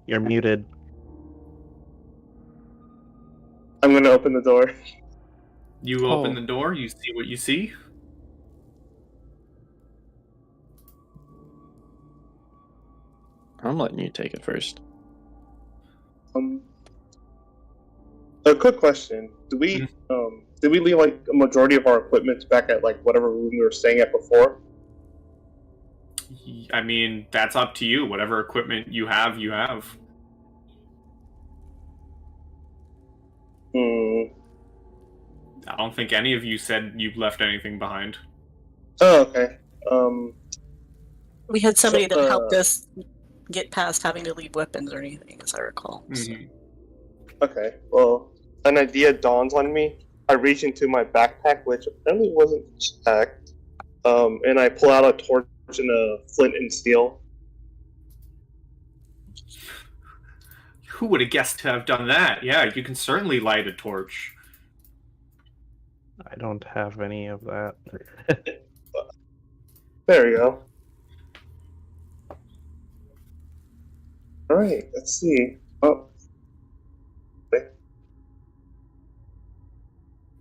You're muted. I'm gonna open the door. You open Oh. the door, you see what you see. I'm letting you take it first. A quick question: Did we leave like a majority of our equipment back at like whatever room we were staying at before? I mean, that's up to you. Whatever equipment you have, you have. I don't think any of you said you've left anything behind. Oh, okay. We had somebody that helped us get past having to leave weapons or anything, as I recall. So. Mhm. Okay. Well, an idea dawns on me. I reach into my backpack, which apparently wasn't checked, and I pull out a torch and a flint and steel. Who would have guessed to have done that? Yeah, you can certainly light a torch. I don't have any of that. There we go. All right. Let's see. Oh.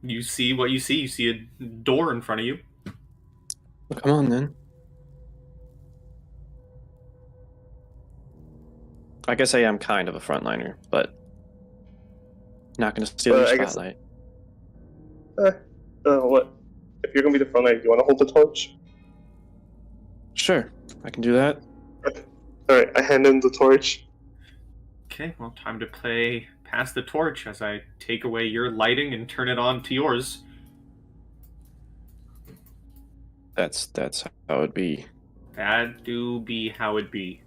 You see what you see. You see a door in front of you. Well, come on, then. I guess I am kind of a frontliner, but not going to steal your I guess- spotlight. What? If you're gonna be the front line, do you want to hold the torch? Sure, I can do that. All right. I hand him the torch. Okay, well, time to play Pass the Torch as I take away your lighting and turn it on to yours. That's how it'd be. That do be how it be.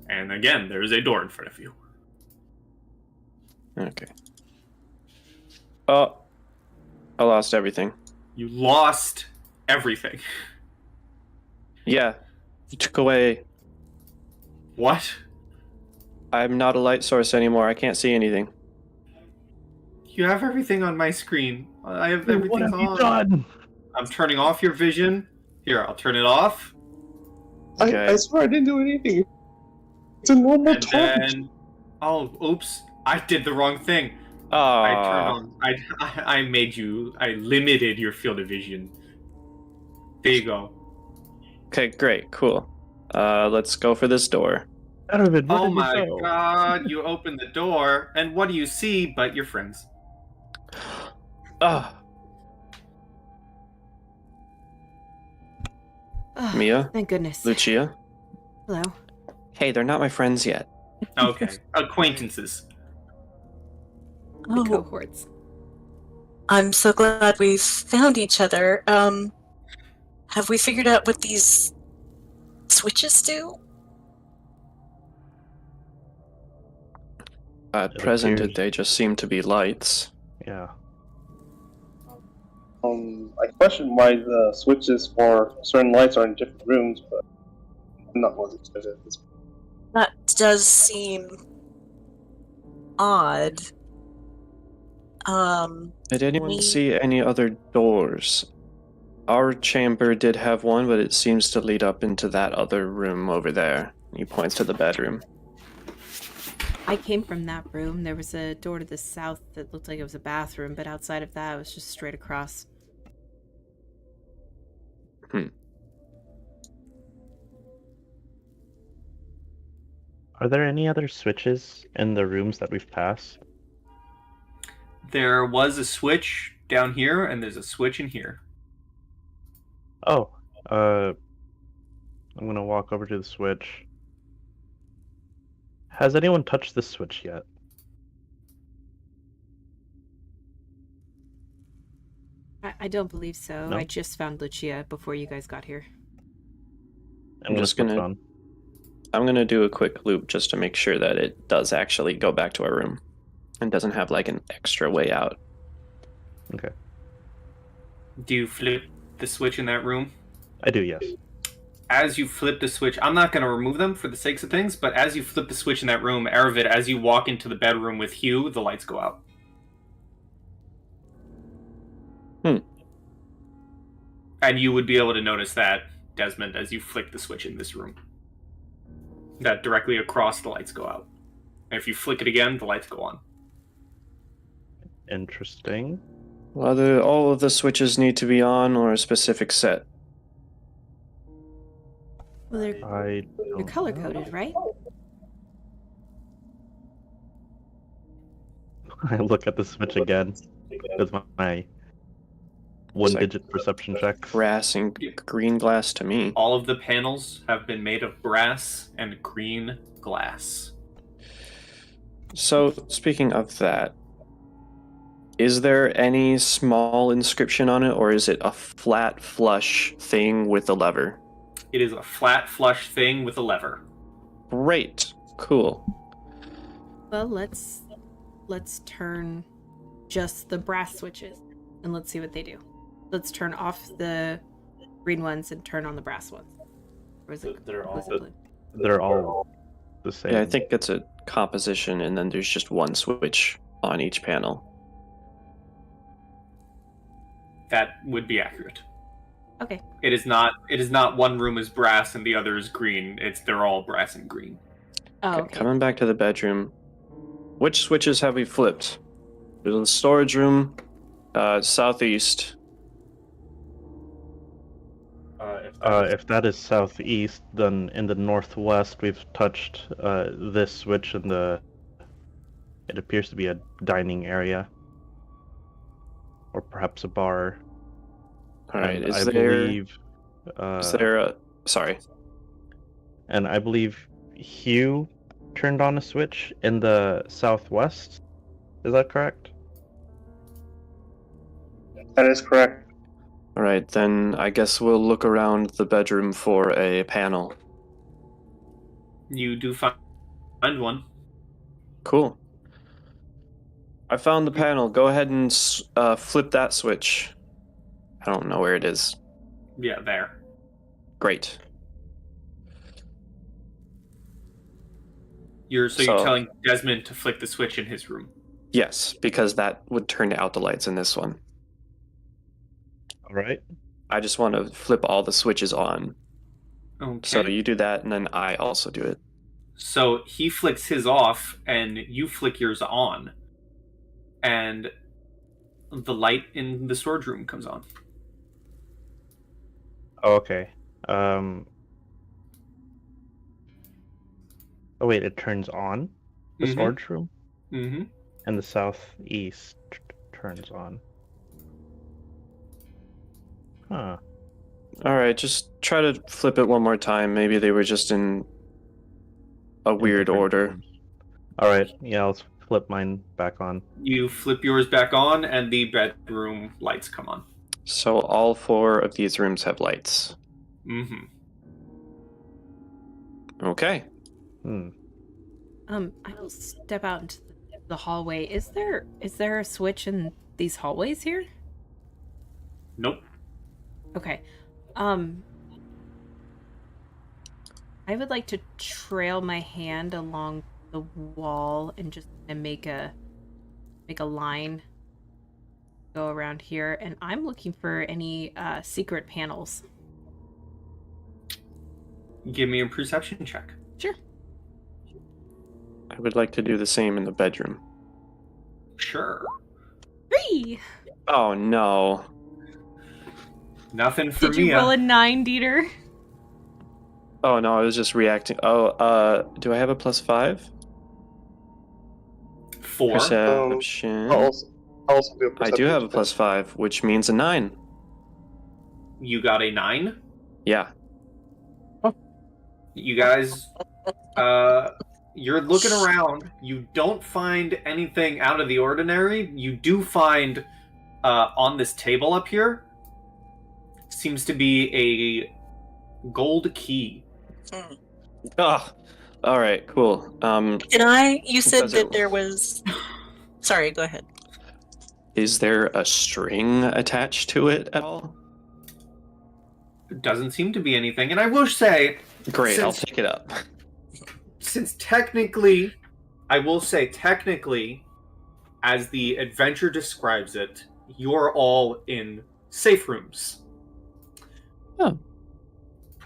And again, there is a door in front of you. Okay. Oh, I lost everything. You lost everything. Yeah, you took away. What? I'm not a light source anymore. I can't see anything. You have everything on my screen. I have everything What have on. you done? I'm turning off your vision. Here, I'll turn it off. Okay. I swear I didn't do anything. It's a normal And torch. then, oh, oops! I did the wrong thing. I turned Oh, on. I made you. I limited your field of vision. There you go. okay, great, cool. Let's go for this door. Aravid, where Oh did you my go? god! You open the door, and what do you see but your friends? Ah, Oh, Mia? thank goodness. Lucia? Hello. Hey, they're not my friends yet. Okay, acquaintances. The Oh, cohorts. I'm so glad we found each other. Have we figured out what these switches do? At It present, appears- they just seem to be lights. Yeah. I question why the switches for certain lights are in different rooms, but I'm not more interested at this point. That does seem odd. Did anyone we- see any other doors? Our chamber did have one, but it seems to lead up into that other room over there. He points to the bedroom. I came from that room. There was a door to the south that looked like it was a bathroom, but outside of that, it was just straight across. Are there any other switches in the rooms that we've passed? There was a switch down here, and there's a switch in here. Oh, I'm gonna walk over to the switch. Has anyone touched this switch yet? I don't believe so. No? I just found Lucia before you guys got here. I'm just gonna- I'm gonna do a quick loop just to make sure that it does actually go back to our room and doesn't have like an extra way out. Okay. Do you flip the switch in that room? I do, yes. As you flip the switch, I'm not going to remove them for the sakes of things, but as you flip the switch in that room, Aravid, as you walk into the bedroom with Hugh, the lights go out. And you would be able to notice that, Desmond, as you flick the switch in this room. That directly across, the lights go out. And if you flick it again, the lights go on. Interesting. Whether all of the switches need to be on or a specific set. Well, they're I don't color know. coded, right? I look at the switch again with my one-digit perception check. Brass and green glass to me. All of the panels have been made of brass and green glass. So, speaking of that, is there any small inscription on it, or is it a flat, flush thing with a lever? It is a flat, flush thing with a lever. Great. Cool. Well, let's turn just the brass switches and let's see what they do. Let's turn off the green ones and turn on the brass ones. Or is it, They're all- was it blue? They're all the same. Yeah, I think it's a composition, and then there's just one switch on each panel. That would be accurate. Okay. It is not one room is brass and the other is green. They're all brass and green. Oh, okay. Coming back to the bedroom. Which switches have we flipped? There's the storage room, southeast. If that is southeast, then in the northwest we've touched this switch in the. It appears to be a dining area, or perhaps a bar. All right, And is I there believe, a sorry? and I believe Hugh turned on a switch in the southwest. Is that correct? That is correct. All right, then I guess we'll look around the bedroom for a panel. You do find one. Cool. I found the panel. Go ahead and flip that switch. I don't know where it is. Yeah, there. Great. You're So- telling Desmond to flick the switch in his room. Yes, because that would turn out the lights in this one. All right. I just want to flip all the switches on. Okay. So you do that, and then I also do it. So he flicks his off, and you flick yours on, and the light in the storage room comes on. Oh, okay. Oh wait, it turns on the Mhm. storage room, Mm-hmm. and the southeast turns on. Huh. All right, just try to flip it one more time. Maybe they were just in a weird order. All right. Yeah, I'll flip mine back on. You flip yours back on, and the bedroom lights come on. So all 4 of these rooms have lights. Mm-hmm. Okay. I will step out into the hallway. Is there a switch in these hallways here? Nope. Okay. I would like to trail my hand along the wall and just make a line go around here, and I'm looking for any secret panels. Give me a perception check. Sure. I would like to do the same in the bedroom. Sure. 3! Oh no. Nothing for Did me. you roll a 9, Dieter? Oh no, I was just reacting. Oh, do I have a +5? 4. Perception. I'll also do a I do have a perception check. +5, which means a 9. You got a 9. Yeah. You guys, you're looking around. You don't find anything out of the ordinary. You do find, on this table up here, seems to be a gold key. Oh, all right, cool. You said Professor- that there was. Sorry, go ahead. Is there a string attached to it at all? Doesn't seem to be anything. And I will say, Great, I'll Since- pick it up. since technically, I will say technically, as the adventure describes it, you're all in safe rooms. Oh.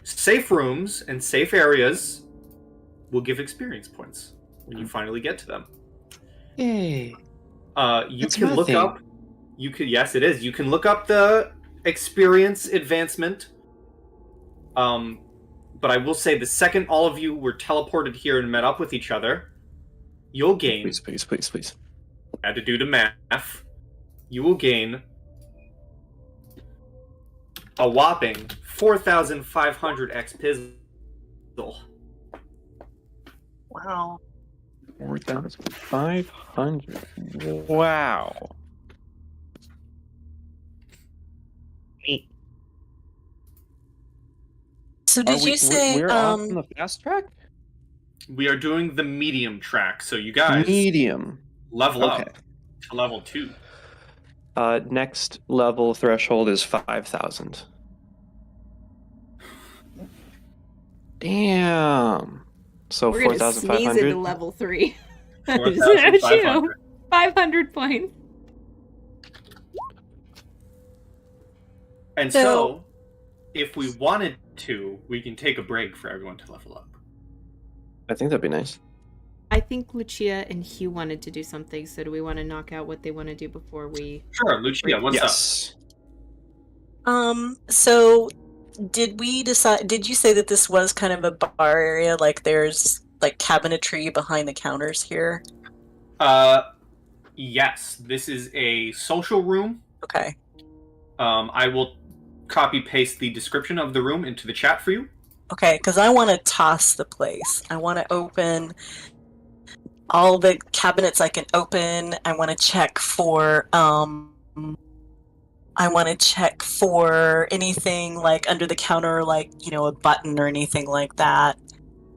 Safe rooms and safe areas will give experience points when you finally get to them. Yay. You It's can look nothing. up. You could, yes, it is. You can look up the experience advancement. But I will say, the second all of you were teleported here and met up with each other, you'll gain. Please. Had to do the math. You will gain a whopping 4,500 XP. Wow. 4,500. Wow. So did you say we're on the fast track? We are doing the medium track, so you guys Medium. level Okay. up to level 2. Next level threshold is 5,000. Damn. So We're gonna sneeze 4,500. into level 3. 4,500. 500 points. And so, if we wanted to, we can take a break for everyone to level up. I think that'd be nice. I think Lucia and Hugh wanted to do something, so do we want to knock out what they want to do before we... Sure, Lucia, what's up? Yes. So did we decide, did you say that this was kind of a bar area, like there's like cabinetry behind the counters here? Yes, this is a social room. Okay. I will copy paste the description of the room into the chat for you. Okay, because I want to toss the place. I want to open all the cabinets I can open. I want to check for anything like under the counter, like, you know, a button or anything like that.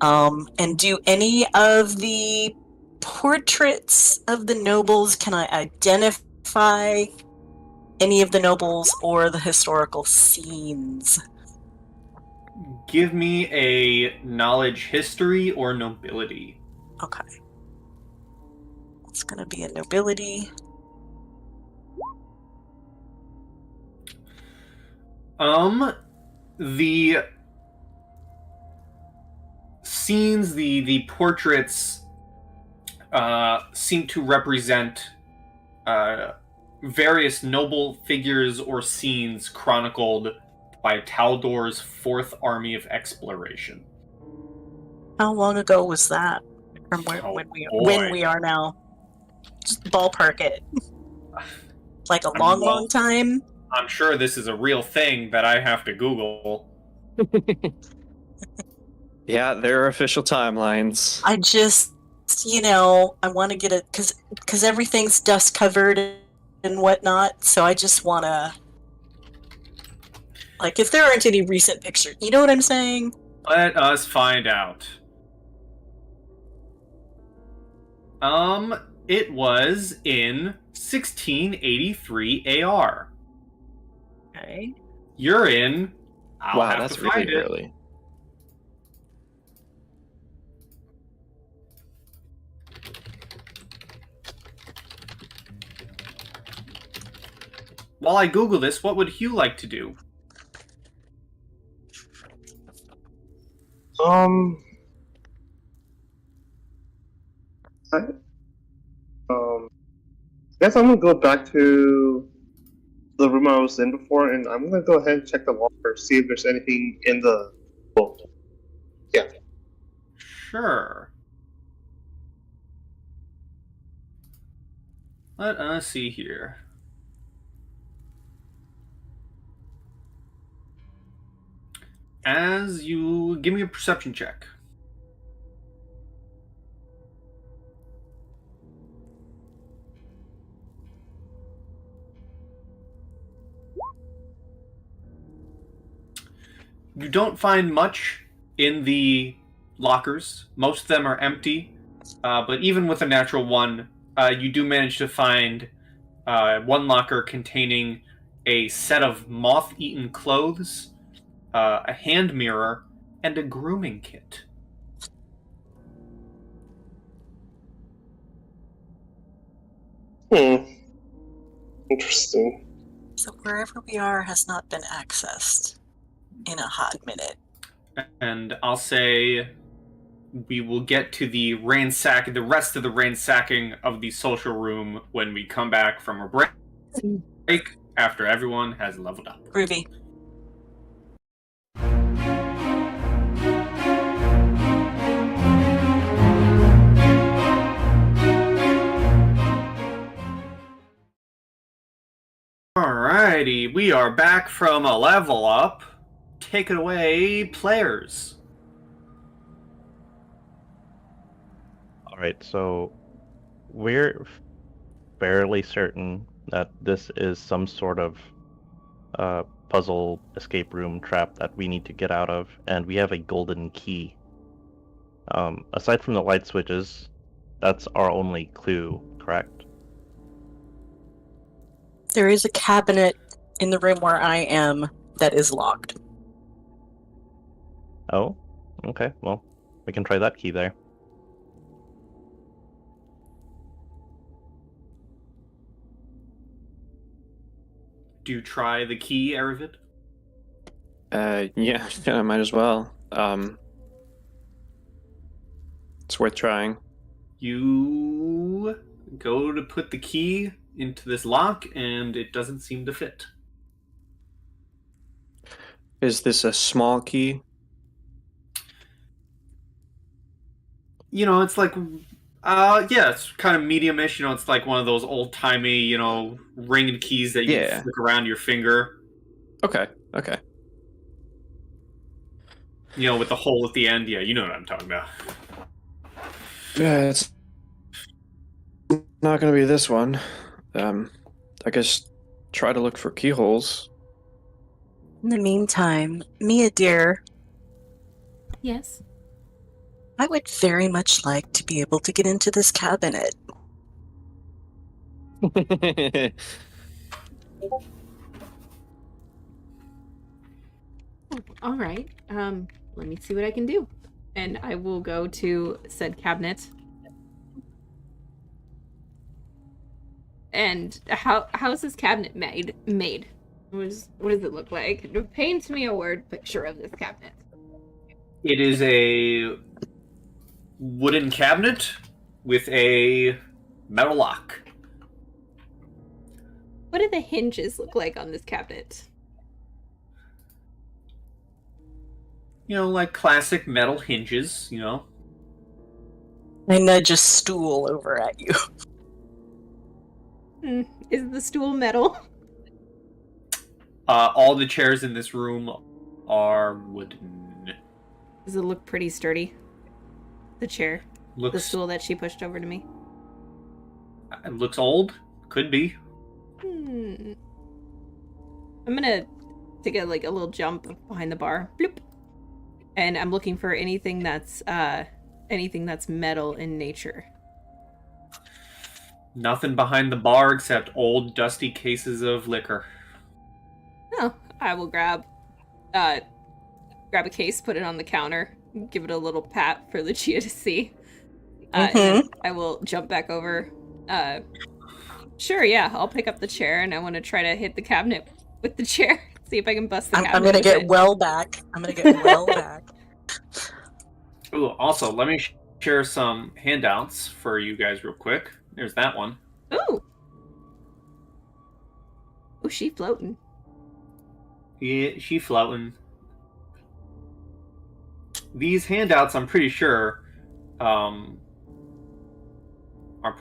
And do any of the portraits of the nobles, can I identify any of the nobles or the historical scenes? Give me a knowledge history or nobility. Okay. It's gonna be a nobility. The scenes, the portraits seem to represent various noble figures or scenes chronicled by Taldor's Fourth Army of Exploration. How long ago was that? From when we are now? Just ballpark it. Like a long time? I'm sure this is a real thing that I have to Google. Yeah, there are official timelines. I just, I want to get it because everything's dust covered and whatnot. So I just want to, like, if there aren't any recent pictures, you know what I'm saying? Let us find out. It was in 1683 AR. Okay. You're in. I'll Wow, have that's to find really it. early. While I Google this, what would Hugh like to do? I, guess I'm gonna go back to the room I was in before, and I'm gonna go ahead and check the locker, see if there's anything in the boat. Yeah. Sure. Let us see here. As you give me a perception check. You don't find much in the lockers. Most of them are empty. But even with a natural one, you do manage to find one locker containing a set of moth-eaten clothes, a hand mirror, and a grooming kit. Interesting. So wherever we are has not been accessed in a hot minute. And I'll say we will get to the rest of the ransacking of the social room when we come back from a break after everyone has leveled up. Groovy. Alrighty, we are back from a level up. Take it away, players. Alright, so we're fairly certain that this is some sort of puzzle escape room trap that we need to get out of, and we have a golden key. Aside from the light switches, that's our only clue, correct? There is a cabinet in the room where I am that is locked. Oh, okay, well, we can try that key there. Do you try the key, Aravid? Yeah, I might as well. It's worth trying. You go to put the key into this lock, and it doesn't seem to fit. Is this a small key? It's like, yeah, it's kind of medium-ish. It's like one of those old-timey, ringed keys that you flick around your finger. Okay. With the hole at the end. Yeah, you know what I'm talking about. Yeah, it's not gonna be this one. I guess try to look for keyholes. In the meantime, Mia dear, Yes. I would very much like to be able to get into this cabinet. All right. Let me see what I can do. And I will go to said cabinet. And how is this cabinet made? What does it look like? Paint me a word picture of this cabinet. It is a wooden cabinet with a metal lock. What do the hinges look like on this cabinet? Like classic metal hinges, I nudge a stool over at you. Is the stool metal? All the chairs in this room are wooden. Does it look pretty sturdy? The chair, the Looks stool that she pushed over to me. It looks old. Could be. I'm gonna take a little jump behind the bar. Bloop. And I'm looking for anything that's metal in nature. Nothing behind the bar except old, dusty cases of liquor. Oh, I will grab a case, put it on the counter, give it a little pat for Lucia to see. And then I will jump back over. Sure, yeah, I'll pick up the chair, and I want to try to hit the cabinet with the chair. See if I can bust the cabinet. I'm gonna get well back. Ooh, also, let me share some handouts for you guys real quick. There's that one. Ooh, she floating. Yeah, she floating. These handouts, I'm pretty sure, are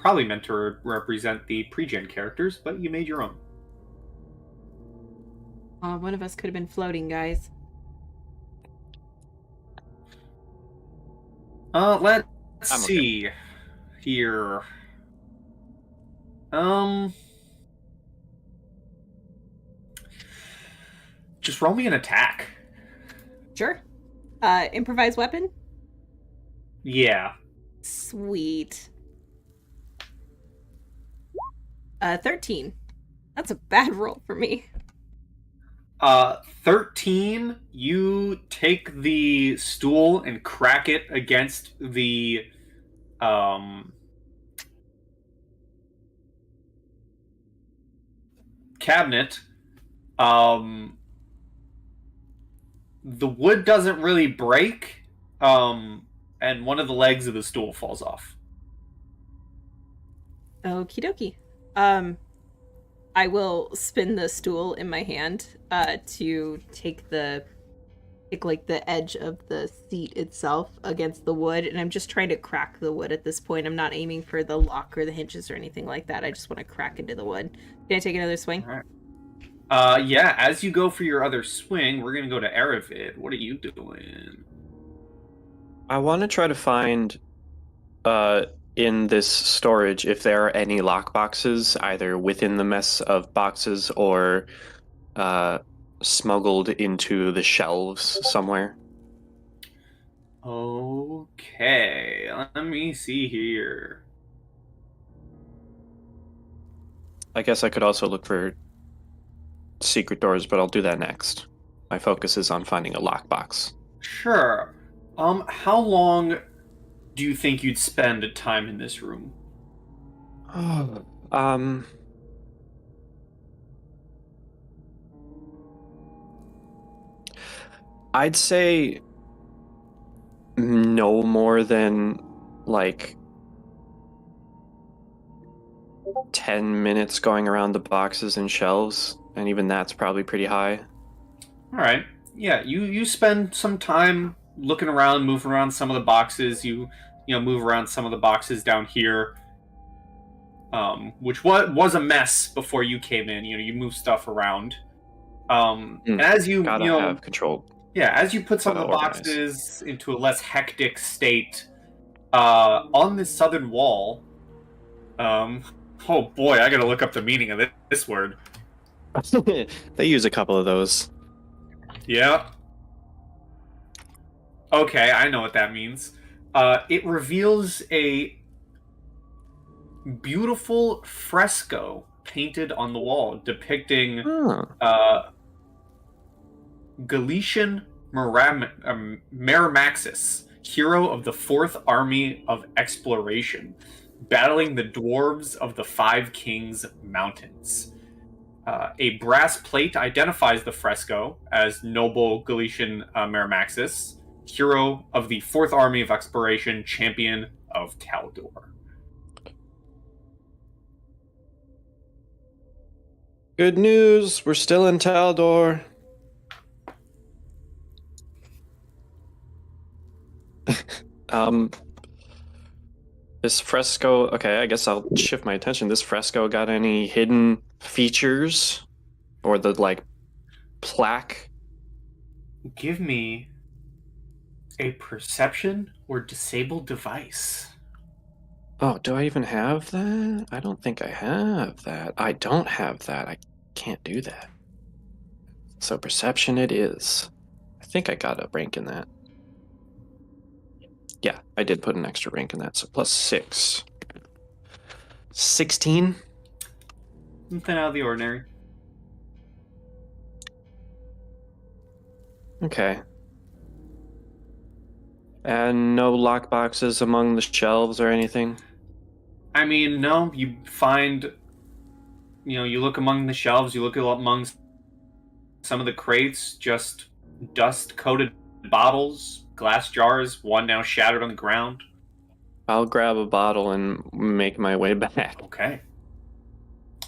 probably meant to represent the pre-gen characters, but you made your own. One of us could have been floating, guys. Let's I'm see here. Just roll me an attack. Sure. Improvised weapon? Yeah. Sweet. 13. That's a bad roll for me. 13, you take the stool and crack it against the, cabinet. The wood doesn't really break, and one of the legs of the stool falls off. Okie dokie. I will spin the stool in my hand to take the edge of the seat itself against the wood, and I'm just trying to crack the wood at this point. I'm not aiming for the lock or the hinges or anything like that. I just want to crack into the wood. Can I take another swing? All right. Yeah, as you go for your other swing, we're gonna go to Aravid. What are you doing? I want to try to find in this storage if there are any lockboxes, either within the mess of boxes or smuggled into the shelves somewhere. Okay, let me see here. I guess I could also look for secret doors, but I'll do that next. My focus is on finding a lockbox. Sure. How long do you think you'd spend time in this room? I'd say no more than like 10 minutes going around the boxes and shelves, and even that's probably pretty high. All right. Yeah, you spend some time looking around, moving around some of the boxes. You move around some of the boxes down here, which was a mess before you came in. You move stuff around. And as you Gotta have control. Yeah, as you put some of the Gotta organize. boxes into a less hectic state, on the southern wall, oh boy, I gotta look up the meaning of this word. They use a couple of those. Yeah. Okay, I know what that means. It reveals a beautiful fresco painted on the wall depicting Galician Meramaxis, hero of the 4th Army of Exploration, battling the dwarves of the 5 Kings Mountains. A brass plate identifies the fresco as noble Galician Meramaxis, hero of the 4th Army of Exploration, champion of Taldor. Good news, we're still in Taldor. This fresco, okay, I guess I'll shift my attention. This fresco got any hidden features? Or the, like, plaque. Give me a perception or disable device. Oh, do I even have that? I don't think I have that. I don't have that. I can't do that. So perception it is. I think I got a rank in that. Yeah, I did put an extra rank in that, so plus 6. 16? Nothing out of the ordinary. Okay. And no lockboxes among the shelves or anything? I mean, no, you find, you look among the shelves, you look among some of the crates, just dust-coated bottles, glass jars, one now shattered on the ground. I'll grab a bottle and make my way back. Okay.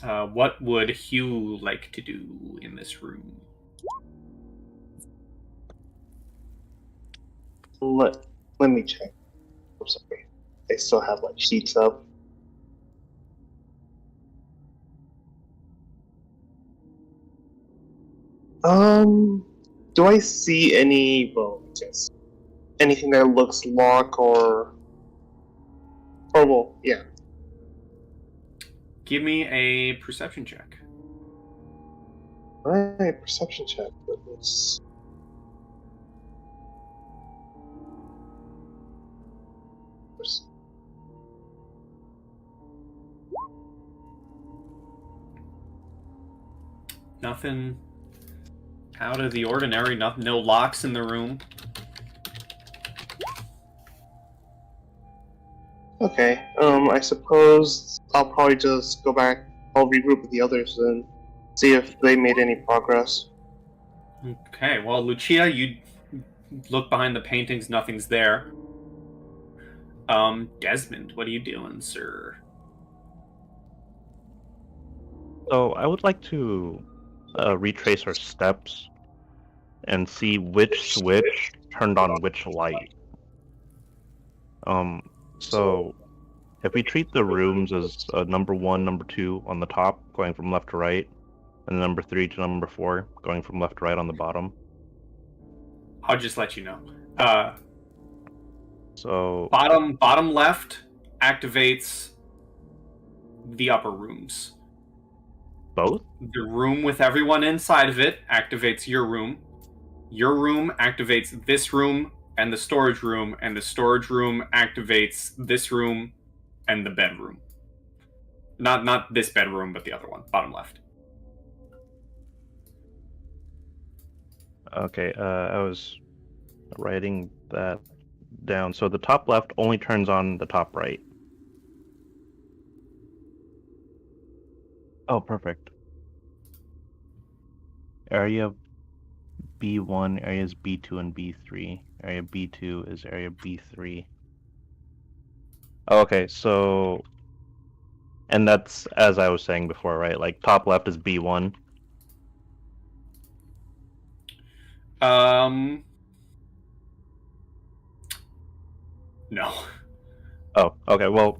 What would Hugh like to do in this room? Let me check. I'm sorry. I still have like sheets up. Do I see any anything that looks locked or well, yeah. Give me a perception check. Alright, perception check. Let's... Nothing out of the ordinary. No locks in the room. Okay, I suppose I'll probably just go back. I'll regroup with the others and see if they made any progress. Okay, well, Lucia, you look behind the paintings, nothing's there. Desmond, what are you doing, sir? So I would like to retrace our steps and see which switch turned on which light. So if we treat the rooms as number 1, number 2 on the top, going from left to right, and number 3 to number 4, going from left to right on the bottom. I'll just let you know. So bottom left activates the upper rooms. both? The room with everyone inside of it activates your room. Your room activates this room and the storage room activates this room and the bedroom. Not this bedroom, but the other one, bottom left. Okay, I was writing that down. So the top left only turns on the top right. Oh, perfect. Area B1, areas B2 and B3. Area B2 is area B3. Oh, okay, so... And that's, as I was saying before, right? Like, top left is B1. No. Oh, okay, well,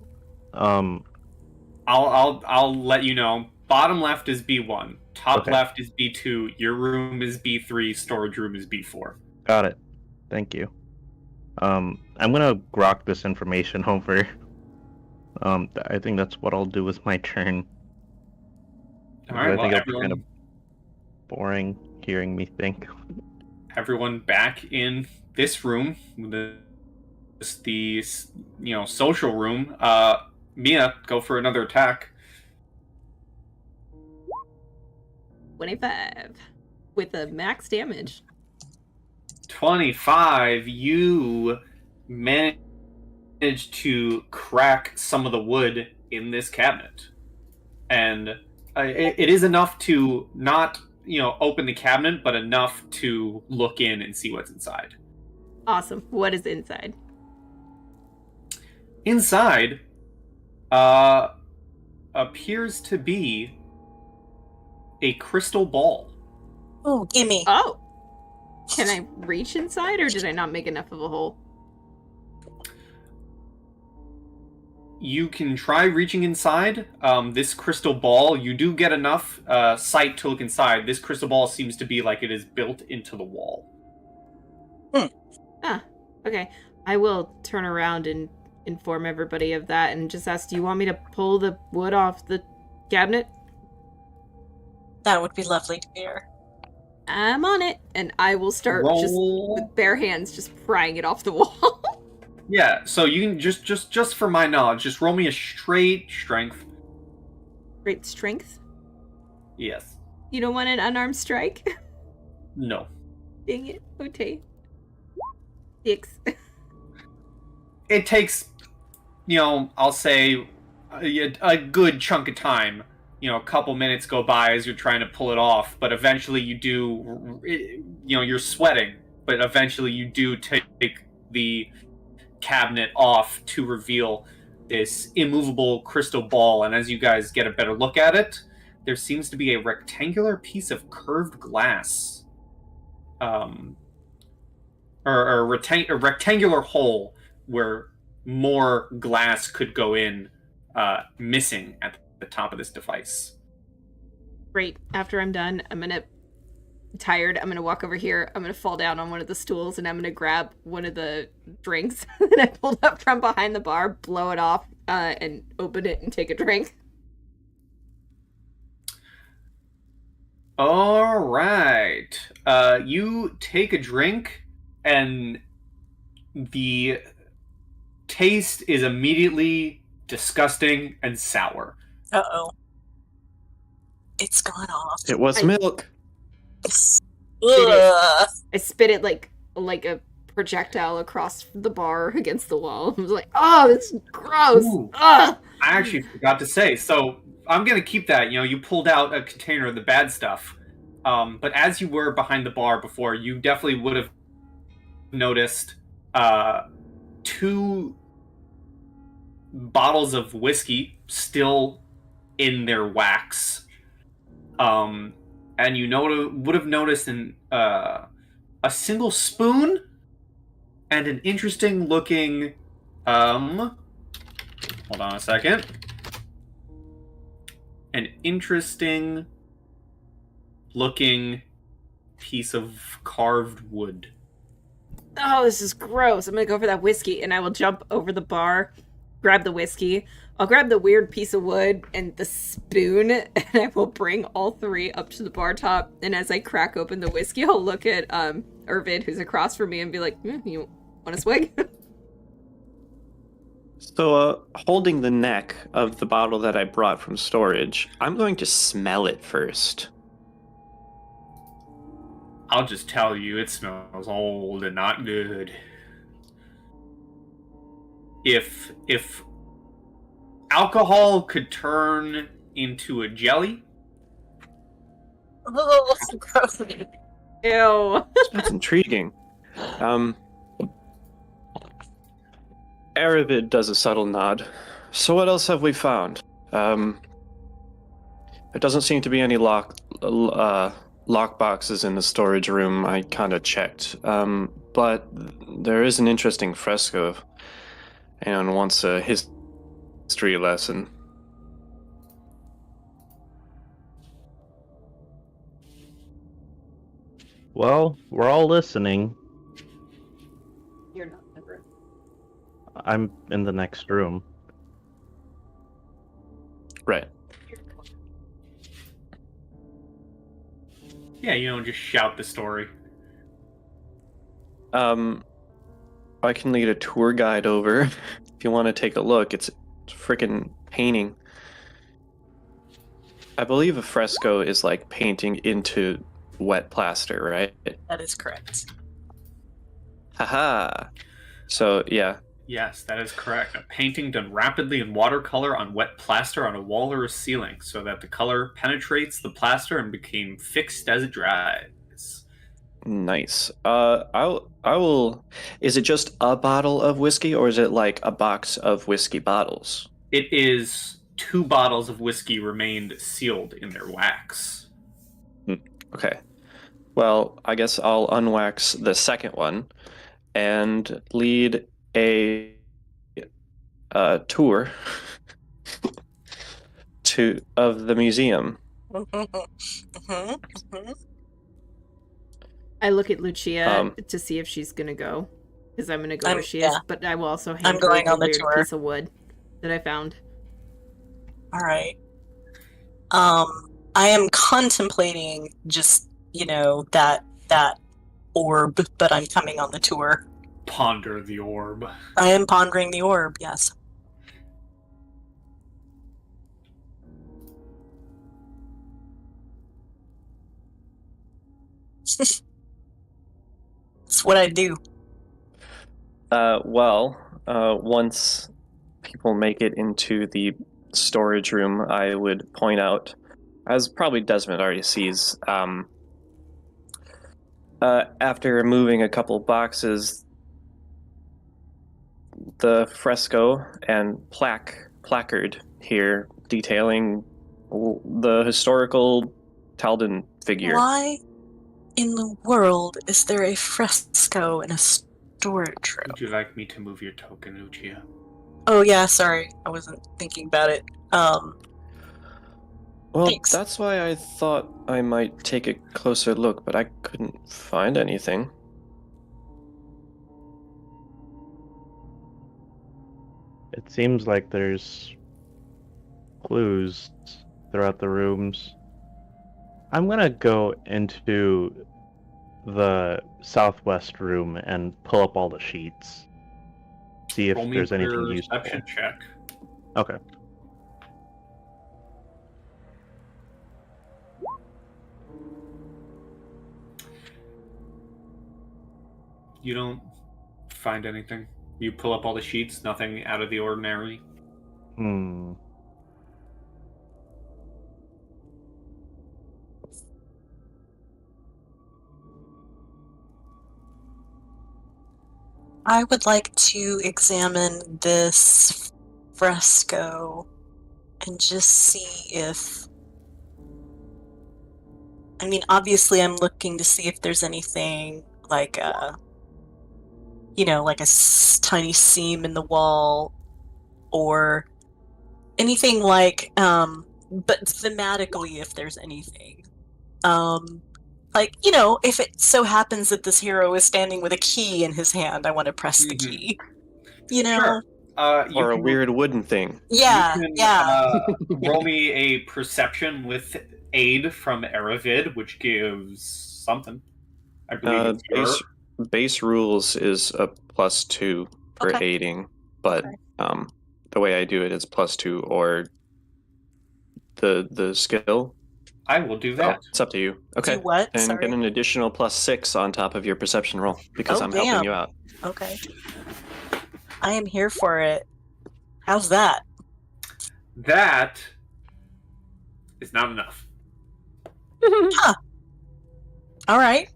I'll let you know. Bottom left is B1. Top Okay. left is B2. Your room is B3. Storage room is B4. got it. Thank you. I'm gonna grok this information over. I think that's what I'll do with my turn. All right. I Well, think it'll be kind of boring hearing me think. everyone back in this room, the social room. Mia, go for another attack. 25 with a max damage. 25. You managed to crack some of the wood in this cabinet, and it is enough to not open the cabinet, but enough to look in and see what's inside. Awesome. What is inside? Inside appears to be a crystal ball. Oh, gimme. Oh. Can I reach inside, or did I not make enough of a hole? you can try reaching inside. This crystal ball, you do get enough sight to look inside. This crystal ball seems to be like it is built into the wall. Ah, okay. I will turn around and inform everybody of that and just ask, do you want me to pull the wood off the cabinet? That would be lovely to hear. I'm on it. And I will start just with bare hands, just prying it off the wall. Yeah, so you can just for my knowledge, just roll me a straight strength. Great strength. Yes. You don't want an unarmed strike? No. Dang it. Okay. 6. It takes, I'll say a good chunk of time. A couple minutes go by as you're trying to pull it off, but eventually you do, you're sweating, but eventually you do take the cabinet off to reveal this immovable crystal ball. And as you guys get a better look at it, there seems to be a rectangular piece of curved glass. Or a rectangular hole where more glass could go in, missing at the top of this device. Great. After I'm done, I'm gonna walk over here, I'm gonna fall down on one of the stools, and I'm gonna grab one of the drinks that I pulled up from behind the bar, blow it off, and open it and take a drink. All right. You take a drink, and the taste is immediately disgusting and sour. Uh-oh. It's gone off. It was milk. Ugh. I spit it like a projectile across the bar against the wall. I was like, oh, this is gross. Ooh. Ugh. I actually forgot to say, so I'm going to keep that. You pulled out a container of the bad stuff. But as you were behind the bar before, you definitely would have noticed 2 bottles of whiskey still in their wax. And you would have noticed a single spoon and an interesting looking hold on a second. An interesting looking piece of carved wood. Oh, this is gross. I'm gonna go for that whiskey, and I will jump over the bar, grab the whiskey. I'll grab the weird piece of wood and the spoon, and I will bring all 3 up to the bar top. And as I crack open the whiskey, I'll look at Irvid, who's across from me, and be like, you want a swig? So, holding the neck of the bottle that I brought from storage, I'm going to smell it first. I'll just tell you, it smells old and not good. If alcohol could turn into a jelly, Oh, gross. Ew. That's intriguing. Aravid does a subtle nod. So what else have we found? There doesn't seem to be any lock boxes in the storage room. I kind of checked. But there is an interesting fresco and wants a history lesson. Well, we're all listening. You're not never. I'm in the next room. Right. yeah, just shout the story. I can lead a tour guide over if you want to take a look. It's a freaking painting. I believe a fresco is like painting into wet plaster, right? That is correct. Haha. So, yeah. Yes, that is correct. A painting done rapidly in watercolor on wet plaster on a wall or a ceiling so that the color penetrates the plaster and became fixed as it dries. Nice. I will. Is it just a bottle of whiskey, or is it like a box of whiskey bottles? It is 2 bottles of whiskey remained sealed in their wax. Okay. Well, I guess I'll unwax the second one and lead a tour of the museum. I look at Lucia Um, to see if she's gonna go, because I'm gonna go I'm- where she yeah. is. But I will also hand I'm her going the on the weird tour. piece of wood that I found. All right. I am contemplating just, that orb, but I'm coming on the tour. Ponder the orb. I am pondering the orb, yes. That's what I do. Once people make it into the storage room, I would point out, as probably Desmond already sees, after moving a couple boxes, the fresco and placard here detailing the historical Taldan figure. Why in the world is there a fresco in a storage room? Would you like me to move your token, Lucia? Oh yeah, sorry. I wasn't thinking about it. Well, Thanks. that's why I thought I might take a closer look, but I couldn't find anything. It seems like there's clues throughout the rooms. I'm gonna go into the southwest room and pull up all the sheets. See if Roll me there's anything your useful. perception check. Okay. You don't find anything. You pull up all the sheets, nothing out of the ordinary. I would like to examine this fresco and just see if... I mean, obviously I'm looking to see if there's anything like a... like a tiny seam in the wall or anything like... but thematically if there's anything. If it so happens that this hero is standing with a key in his hand, I want to press the key. Sure. You Or a can- weird wooden thing. Yeah, you can, yeah. Roll me a perception with aid from Aravid, which gives something. I believe it's your... Base rules is a +2 for Okay. aiding, but Okay. the way I do it is +2 or the skill. I will do that. It's up to you. Okay. Do what? And Sorry. get an additional +6 on top of your perception roll because Oh, I'm helping damn. you out. Okay. I am here for it. How's that? That is not enough. Huh. All right.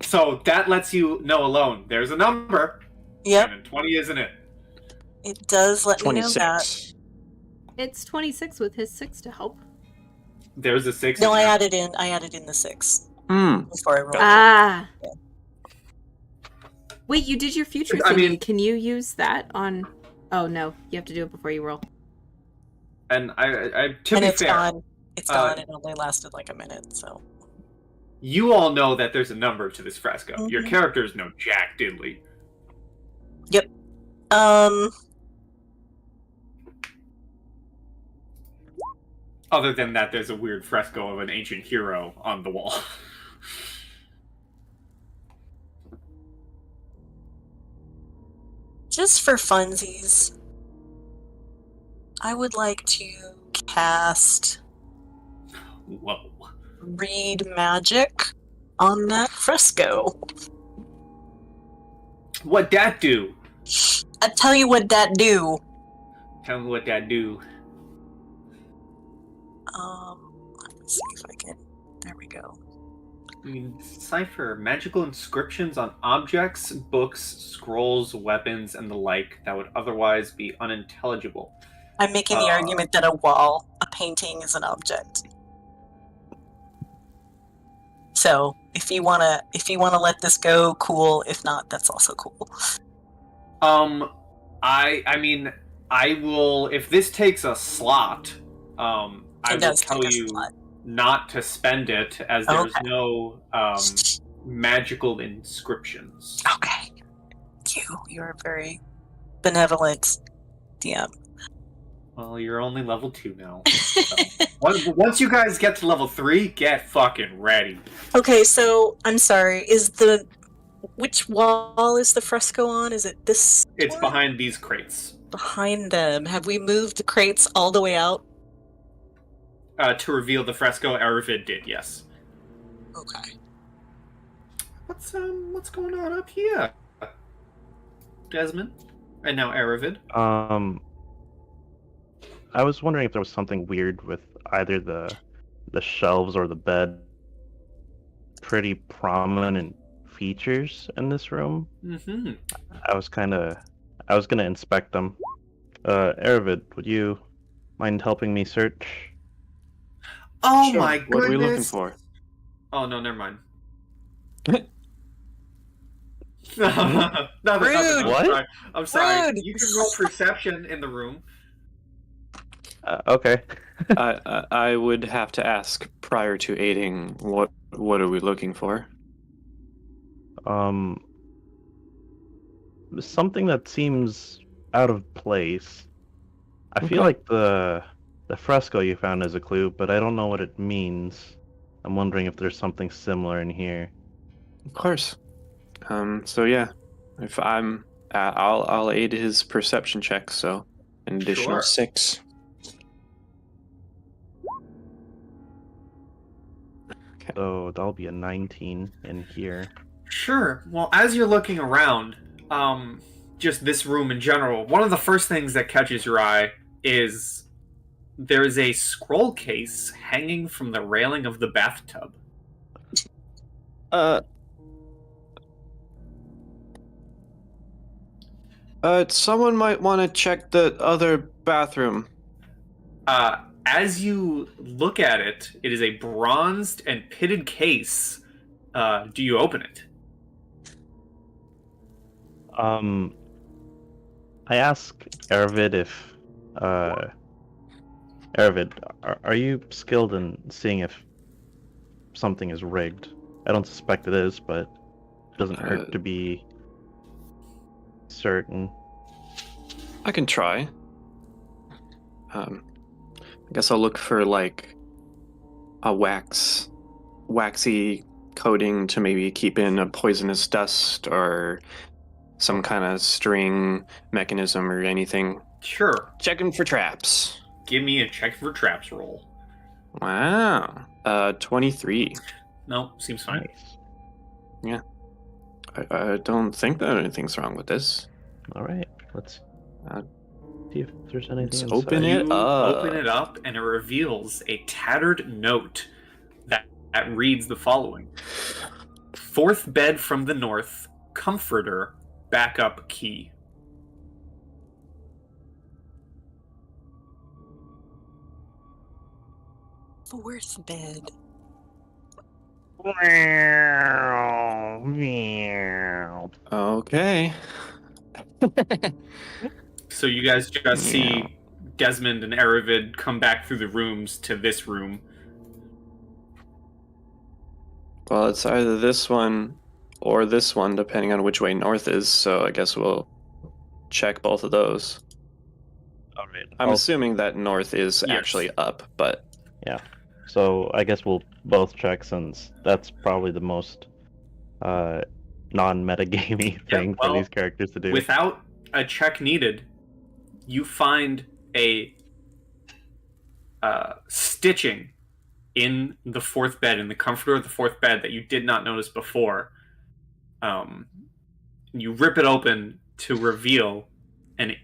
So that lets you know alone. There's a number. Yep. And 20 isn't it? It does let me know that. 26. It's 26 with his 6 to help. There's a 6. No, in I there. added in the 6 Hmm. before I rolled. Ah. Yeah. Wait, you did your future I thingy. mean- Can you use that on... Oh, no. You have to do it before you roll. And I to And be it's fair, gone. It's gone. It only lasted like a minute, so. you all know that there's a number to this fresco. Your Mhm. characters know jack diddly. Yep. Other than that, there's a weird fresco of an ancient hero on the wall. Just for funsies, I would like to cast Whoa. Read Magic on that fresco. What that do? I tell you what that do. Tell me what that do. Let's see if I can. There we go. You can decipher magical inscriptions on objects, books, scrolls, weapons, and the like that would otherwise be unintelligible. I'm making the argument that a painting is an object. So if you wanna let this go, cool. If not, that's also cool. I mean, I will, if this takes a slot, I will does tell take a you slot. not to spend it, as there's Okay. no magical inscriptions. Okay. You're a very benevolent DM. Well, you're only level 2 now. So. Once you guys get to level 3, get fucking ready. Okay, so I'm sorry. Which wall is the fresco on? Is it this? It's one? behind these crates. Behind them. Have we moved the crates all the way out? To reveal the fresco, Aravid did, yes. Okay. What's going on up here? Desmond? And now Aravid? I was wondering if there was something weird with either the shelves or the bed. Pretty prominent features in this room. Mm-hmm. I was gonna inspect them. Aravid, would you mind helping me search? Oh Sure. my goodness! What are we looking for? Oh no, never mind. Nothing, Rude. What? I'm sorry. Rude. You can roll perception in the room. Okay. I would have to ask prior to aiding. What are we looking for? Something that seems out of place. I Okay. feel like the fresco you found is a clue, but I don't know what it means. I'm wondering if there's something similar in here. Of course. So yeah, if I'll aid his perception check. So an additional Sure. 6. So that'll be a 19 in here. Sure. Well, as you're looking around, just this room in general, one of the first things that catches your eye is there's a scroll case hanging from the railing of the bathtub. Someone might want to check the other bathroom. As you look at it, it is a bronzed and pitted case. Do you open it? I ask Aravid if, Aravid, are you skilled in seeing if something is rigged? I don't suspect it is, but it doesn't hurt to be certain. I can try. I guess I'll look for like a waxy coating to maybe keep in a poisonous dust or some kind of string mechanism or anything. Sure. Checking for traps. Give me a check for traps roll. Wow. 23. No, seems fine. Nice. I don't think that anything's wrong with this. All right, let's Uh, see if there's anything let's inside. open it You up. open it up, and it reveals a tattered note that reads the following: "Fourth bed from the north, comforter, backup key." Fourth bed. Okay. So you guys just see Desmond and Aravid come back through the rooms to this room. Well, it's either this one or this one, depending on which way north is. So I guess we'll check both of those. All right. I'm assuming that north is Yes. actually up, but So I guess we'll both check since that's probably the most non-metagamey thing well, for these characters to do. Without a check needed, you find a stitching in the fourth bed, in the comforter of the fourth bed, that you did not notice before. You rip it open to reveal an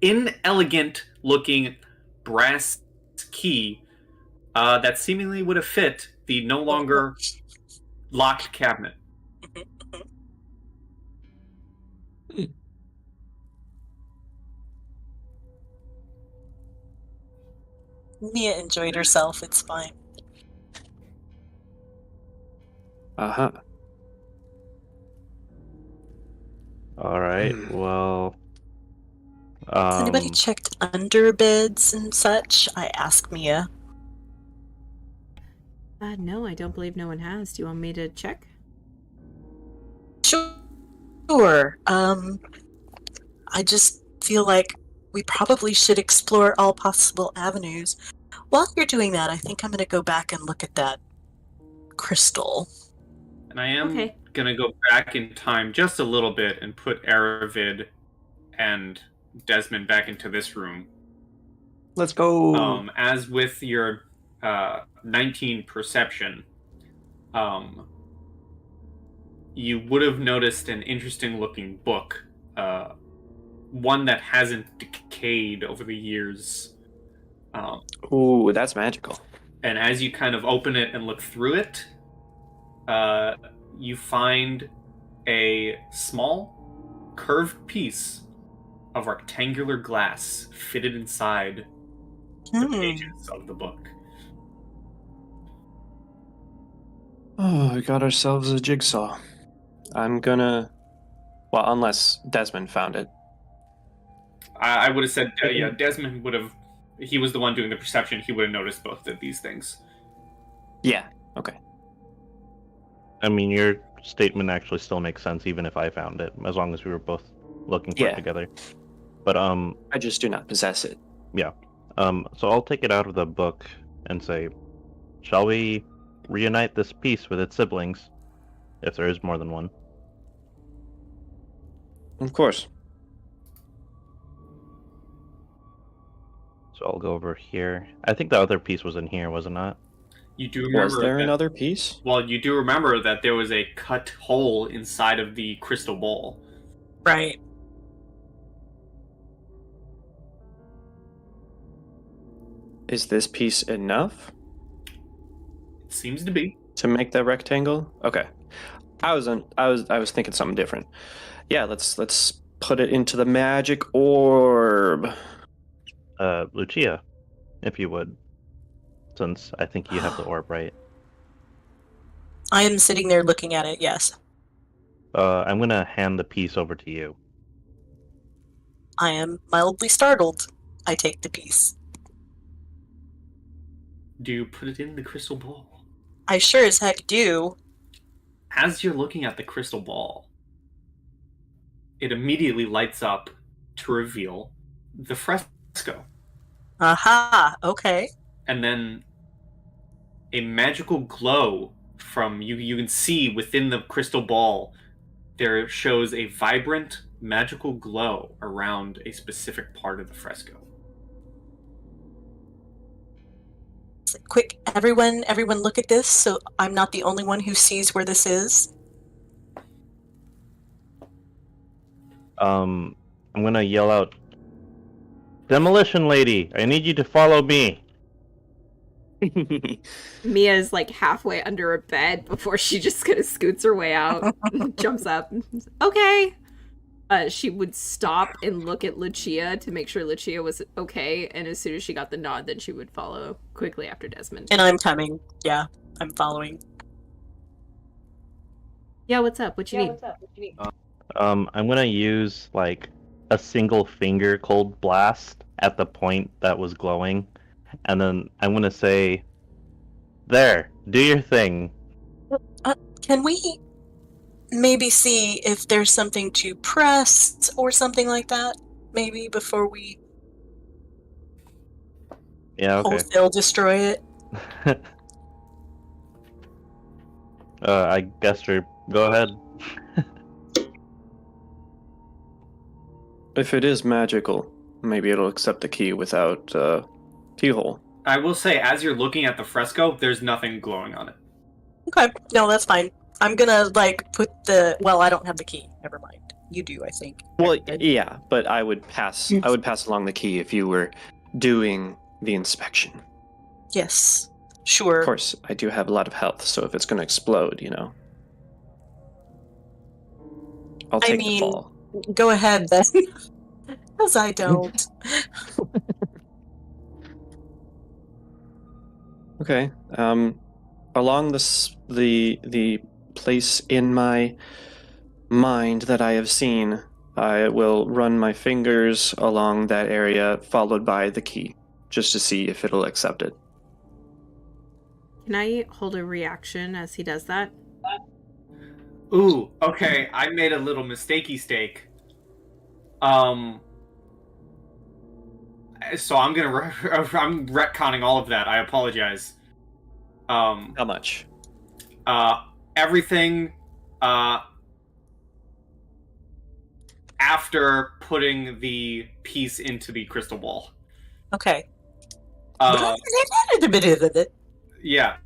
inelegant looking brass key that seemingly would have fit the no longer locked cabinet. Mia enjoyed herself. It's fine. All right. Well, Has anybody checked under beds and such? I ask Mia. No, I don't believe no one has. Do you want me to check? Sure. I just feel like we probably should explore all possible avenues. While you're doing that, I think I'm going to go back and look at that crystal. And I am Okay. gonna go back in time just a little bit and put Aravid and Desmond back into this room. Let's go. As with your 19 perception, you would have noticed an interesting looking book, one that hasn't decayed over the years. Ooh, that's magical. And as you kind of open it and look through it, you find a small, curved piece of rectangular glass fitted inside the pages of the book. Oh, we got ourselves a jigsaw. I'm gonna... Well, unless Desmond found it. I would have said, yeah, Desmond would have... He was the one doing the perception. He would have noticed both of these things. Yeah, okay. I mean, your statement actually still makes sense, even if I found it, as long as we were both looking for it together. But I just do not possess it. Yeah. So I'll take it out of the book and say, shall we reunite this piece with its siblings, if there is more than one? Of course. So I'll go over here. I think the other piece was in here, was it not? You do remember Was there that, another piece? Well, you do remember that there was a cut hole inside of the crystal ball. Right. Is this piece enough It seems to be. to make that rectangle? Okay. I was thinking something different. Yeah, let's put it into the magic orb. Lucia, if you would, since I think you have the orb, right? I am sitting there looking at it, yes. I'm gonna hand the piece over to you. I am mildly startled. I take the piece. Do you put it in the crystal ball? I sure as heck do. As you're looking at the crystal ball, it immediately lights up to reveal the fresco. Aha, okay. And then a magical glow from you can see within the crystal ball, there shows a vibrant magical glow around a specific part of the fresco. Quick, everyone look at this so I'm not the only one who sees where this is. I'm gonna yell out, "Demolition lady, I need you to follow me." Mia's like halfway under a bed before she just kind of scoots her way out, jumps up. Okay. She would stop and look at Lucia to make sure Lucia was okay, and as soon as she got the nod, then she would follow quickly after Desmond. And I'm coming. Yeah, I'm following. Yeah, what's up? What you need? I'm gonna use like a single finger cold blast at the point that was glowing, and then I'm gonna say, "There, do your thing." Can we maybe see if there's something to press or something like that? Maybe before we Yeah, okay. wholesale destroy it? I guess you're... Go ahead. If it is magical, maybe it'll accept the key without keyhole. I will say, as you're looking at the fresco, there's nothing glowing on it. Okay, no, that's fine. I'm gonna put the. Well, I don't have the key. Never mind. You do, I think. Well, yeah, but I would pass. I would pass along the key if you were doing the inspection. Yes, sure. Of course, I do have a lot of health, so if it's going to explode, I'll take the fall. Go ahead then, because I don't. Okay. Along the place in my mind that I have seen, I will run my fingers along that area, followed by the key, just to see if it'll accept it. Can I hold a reaction as he does that? Ooh, okay, I made a little mistakey stake. So I'm I'm retconning all of that. I apologize. How much? Everything, after putting the piece into the crystal ball. Okay. Yeah,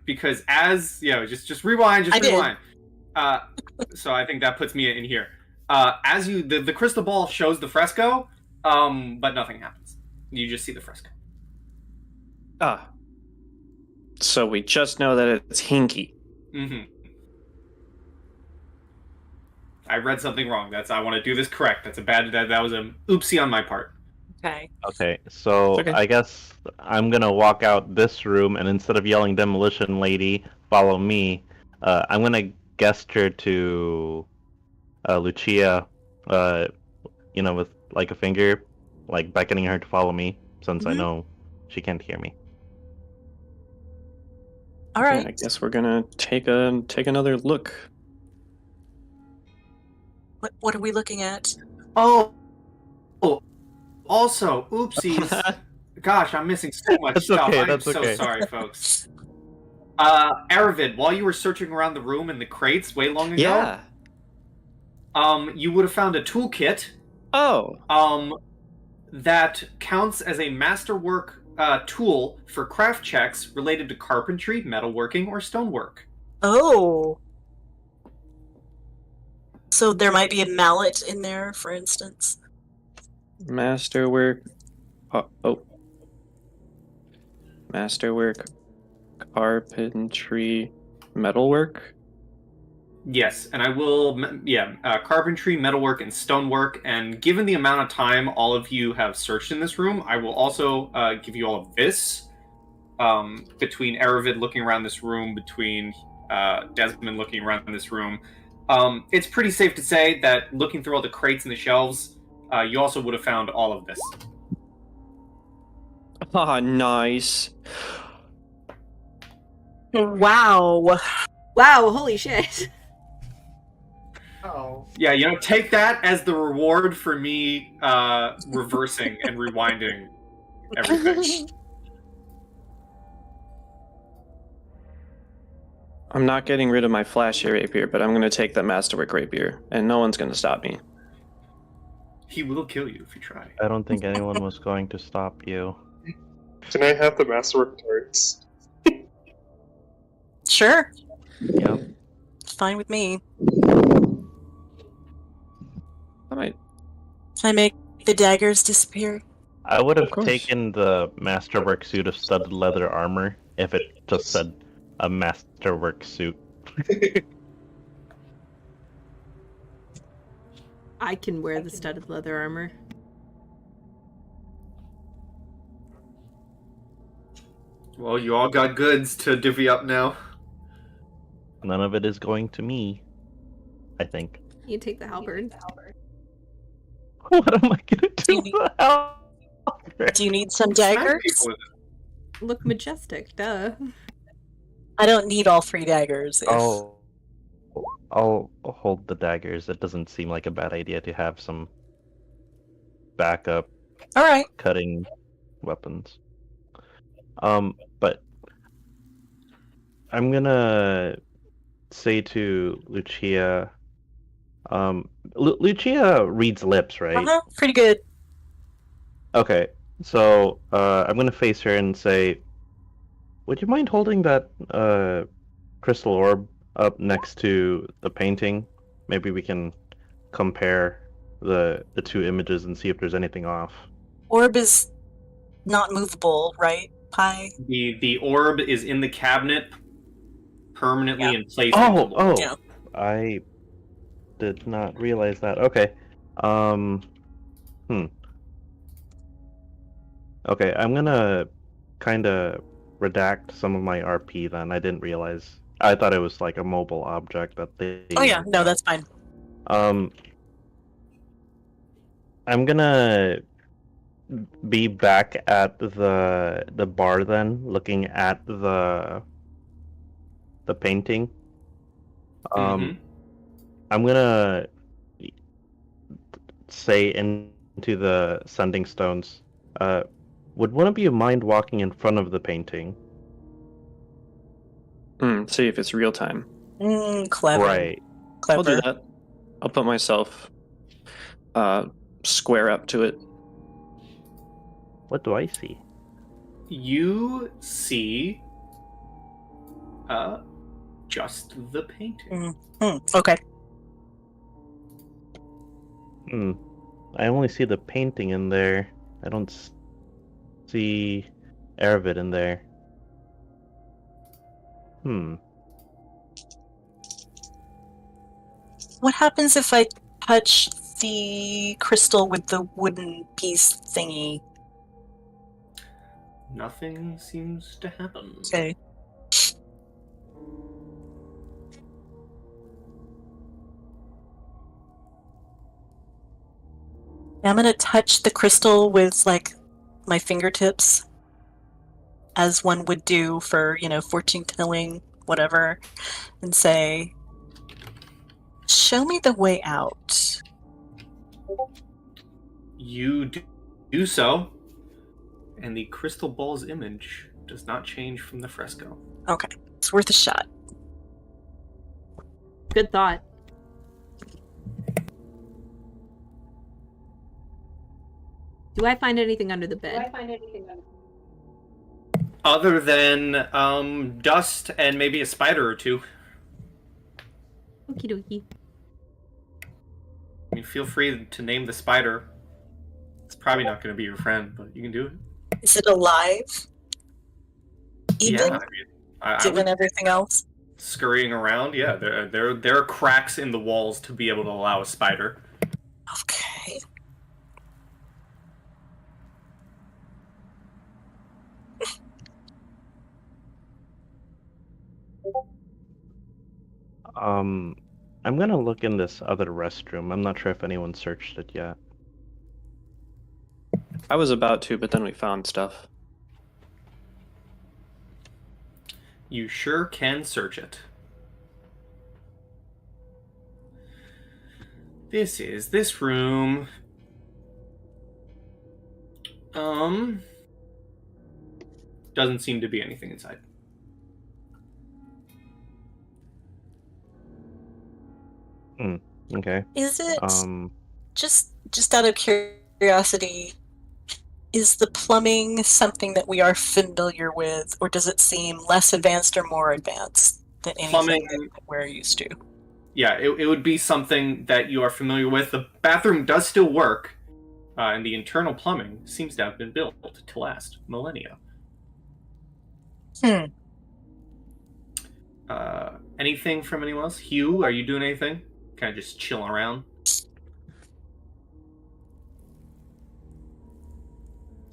because just rewind, rewind. So I think that puts me in here. As the crystal ball shows the fresco, but nothing happens. You just see the fresco. Ah. So we just know that it's hinky. Mm-hmm. I read something wrong. I want to do this correct. That's that was an oopsie on my part. Okay. Okay, so Okay. I guess I'm gonna walk out this room, and instead of yelling "Demolition Lady, follow me," I'm gonna gesture to Lucia, with like a finger, like beckoning her to follow me, since I Mhm. know she can't hear me. All Okay, right. I guess we're gonna take another look. What are we looking at? Oh, also, oopsies. Gosh, I'm missing so much That's stuff. okay, I'm that's so okay. sorry, folks. Aravid, while you were searching around the room in the crates way long ago, Yeah. You would have found a toolkit. Oh. That counts as a masterwork tool for craft checks related to carpentry, metalworking, or stonework. Oh. So there might be a mallet in there, for instance. Masterwork. Oh. Masterwork, carpentry, metalwork. Yes, and I will, carpentry, metalwork, and stonework. And given the amount of time all of you have searched in this room, I will also give you all of this. Between Aravid looking around this room, between Desmond looking around this room, it's pretty safe to say that looking through all the crates and the shelves, you also would have found all of this. Ah, nice. Wow. Wow, holy shit. Oh. Yeah, take that as the reward for me reversing and rewinding everything. I'm not getting rid of my flashy rapier, but I'm going to take the masterwork rapier, and no one's going to stop me. He will kill you if you try. I don't think anyone was going to stop you. Can I have the masterwork turrets? Sure. Yep. Fine with me. All right. Can I make the daggers disappear? I would have course. taken the masterwork suit of studded leather armor if it just said a masterwork suit. I can wear the studded leather armor. Well, you all got goods to divvy up now. None of it is going to me, I think. You take the halberd. What am I gonna do with the halberd? Do you need some Smack daggers? people with it. Look majestic, duh. I don't need all 3 daggers. I'll hold the daggers. It doesn't seem like a bad idea to have some backup All right. cutting weapons. But I'm gonna say to Lucia, Lucia reads lips, right? Uh-huh. Pretty good. Okay, so I'm gonna face her and say, would you mind holding that crystal orb up next to the painting? Maybe we can compare the 2 images and see if there's anything off. Orb is not movable, right? Pi? The orb is in the cabinet, permanently in place. Oh, Yeah. I did not realize that. Okay. Okay, I'm gonna kind of redact some of my RP then. I didn't realize. I thought it was like a mobile object that they. Oh yeah, no, that's fine. I'm gonna be back at the bar then, looking at the painting. Mhm. I'm gonna say into the sending stones. Would one of you mind walking in front of the painting? See if it's real time. Clever. Right. I'll do Clever. that. I'll put myself square up to it. What do I see? You see just the painting. Okay. I only see the painting in there. I don't see Aravid in there. What happens if I touch the crystal with the wooden piece thingy? Nothing seems to happen. Okay. I'm gonna touch the crystal with like my fingertips, as one would do for, fortune telling, whatever, and say, "Show me the way out." You do so, and the crystal ball's image does not change from the fresco. Okay, it's worth a shot. Good thought. Do I find anything under the bed? Other than dust and maybe a spider or two. Okie dokie. I mean, feel free to name the spider. It's probably not going to be your friend, but you can do it. Is it alive? Even Yeah, I given would everything else? scurrying around. Yeah, there are cracks in the walls to be able to allow a spider. Okay. I'm gonna look in this other restroom. I'm not sure if anyone searched it yet. I was about to, but then we found stuff. You sure can search it. This is this room. Doesn't seem to be anything inside. Okay. Is it just out of curiosity? Is the plumbing something that we are familiar with, or does it seem less advanced or more advanced than anything Plumbing- that we're used to? Yeah, it would be something that you are familiar with. The bathroom does still work, and the internal plumbing seems to have been built to last millennia. Anything from anyone else? Hugh, are you doing anything? Kind of just chilling around?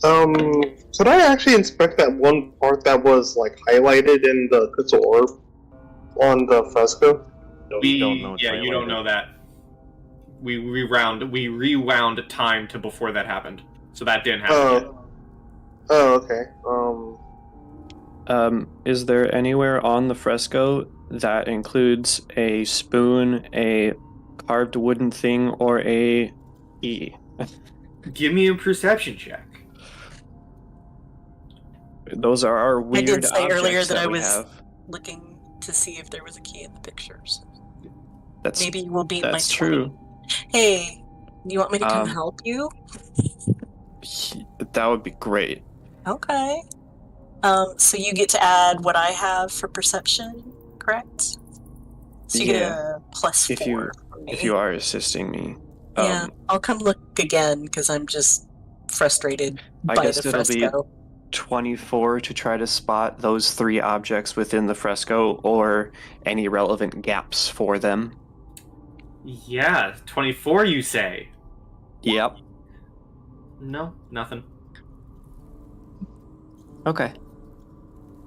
Could I actually inspect that one part that was like highlighted in the crystal orb on the fresco? You don't know. Yeah, you don't know that. We rewound time to before that happened, so that didn't happen yet. Oh, okay. Is there anywhere on the fresco that includes a spoon, a carved wooden thing, or a E? Give me a perception check. Those are our I weird did say objects earlier that I we was have. looking to see if there was a key in the pictures. That's Maybe we'll beat my that's 20. true. Hey, you want me to come Um, help you? That would be great. Okay. So you get to add what I have for perception, correct? So you get a plus If 4 you from me. if you are assisting me. Yeah, I'll come look again because I'm just frustrated I by guess the it'll be fresco. 24 to try to spot those 3 objects within the fresco or any relevant gaps for them. Yeah, 24 you say? Yep. No, nothing. Okay.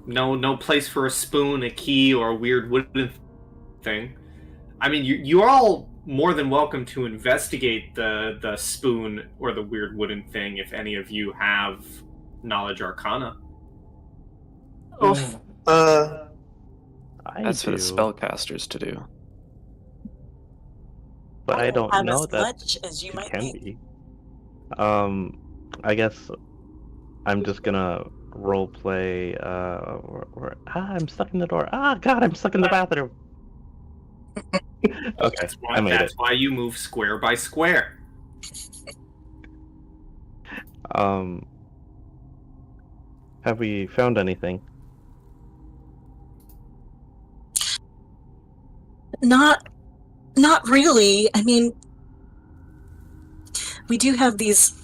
No place for a spoon, a key, or a weird wooden thing. I mean, you all more than welcome to investigate the spoon or the weird wooden thing if any of you have knowledge arcana. Oh, That's for the do, spellcasters to do. but I don't have know as that much as you it might can think. be. I guess I'm just gonna role play. I'm stuck in the door. Ah, God, I'm stuck in the bathroom. Okay, I made That's it. why you move square by square. Have we found anything? Not really. I mean, we do have this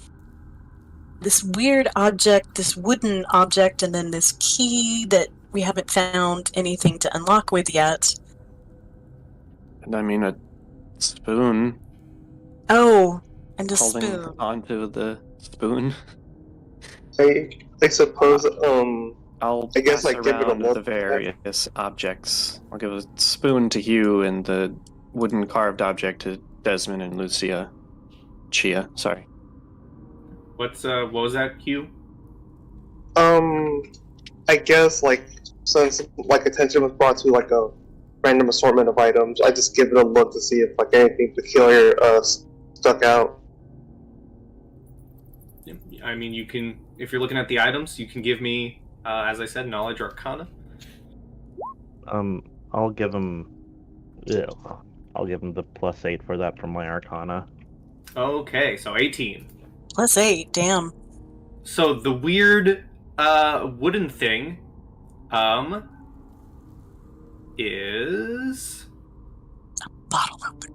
weird object, this wooden object, and then this key that we haven't found anything to unlock with yet. And I mean, a spoon. Oh, and a Holding spoon. onto the spoon. I suppose, I'll I guess, pass like, give it a around look. the various objects. I'll give a spoon to Hugh and the wooden carved object to Desmond and Lucia. Chia, sorry. What was that, Hugh? I guess, like, since, like, attention was brought to, like, a random assortment of items, I just give it a look to see if, like, anything peculiar, stuck out. I mean, you can, if you're looking at the items, you can give me, as I said, knowledge arcana. I'll give him. Yeah, I'll give him the +8 for that from my Arcana. Okay, so 18. +8, damn. So the weird wooden thing is Bottle opener.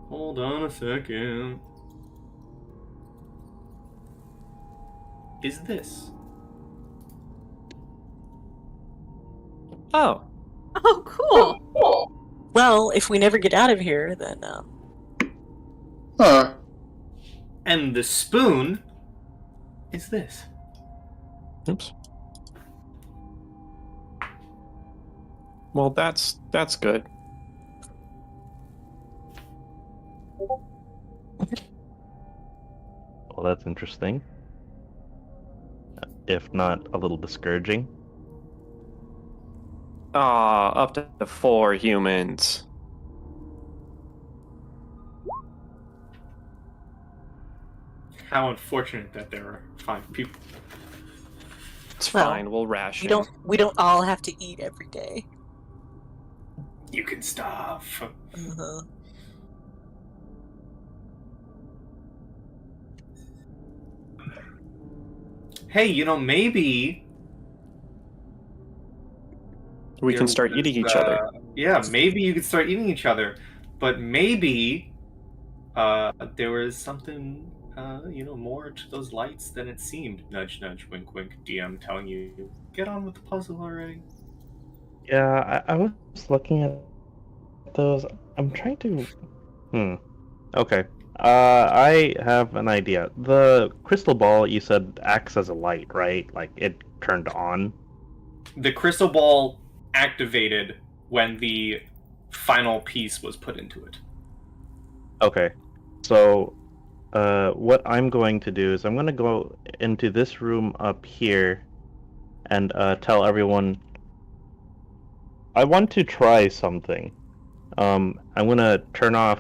hold on a second. Is this? Oh. Oh, cool. Well, if we never get out of here, then Huh. And the spoon is this. Oops. Well, that's good. Well, that's interesting. If not a little discouraging. Up to 4 humans. How unfortunate that there are 5 people. It's Well, fine, we'll ration. we don't all have to eat every day. You can starve. Uh-huh. Hey, maybe We can there start was, eating each other. Yeah, maybe you could start eating each other, but maybe there was something more to those lights than it seemed. Nudge, nudge, wink, wink. DM telling you, get on with the puzzle already. Yeah, I was looking at those. I'm trying to. Okay. I have an idea. The crystal ball you said acts as a light, right? Like it turned on. The crystal ball activated when the final piece was put into it. Okay. So, what I'm going to do is I'm going to go into this room up here and tell everyone I want to try something. I'm going to turn off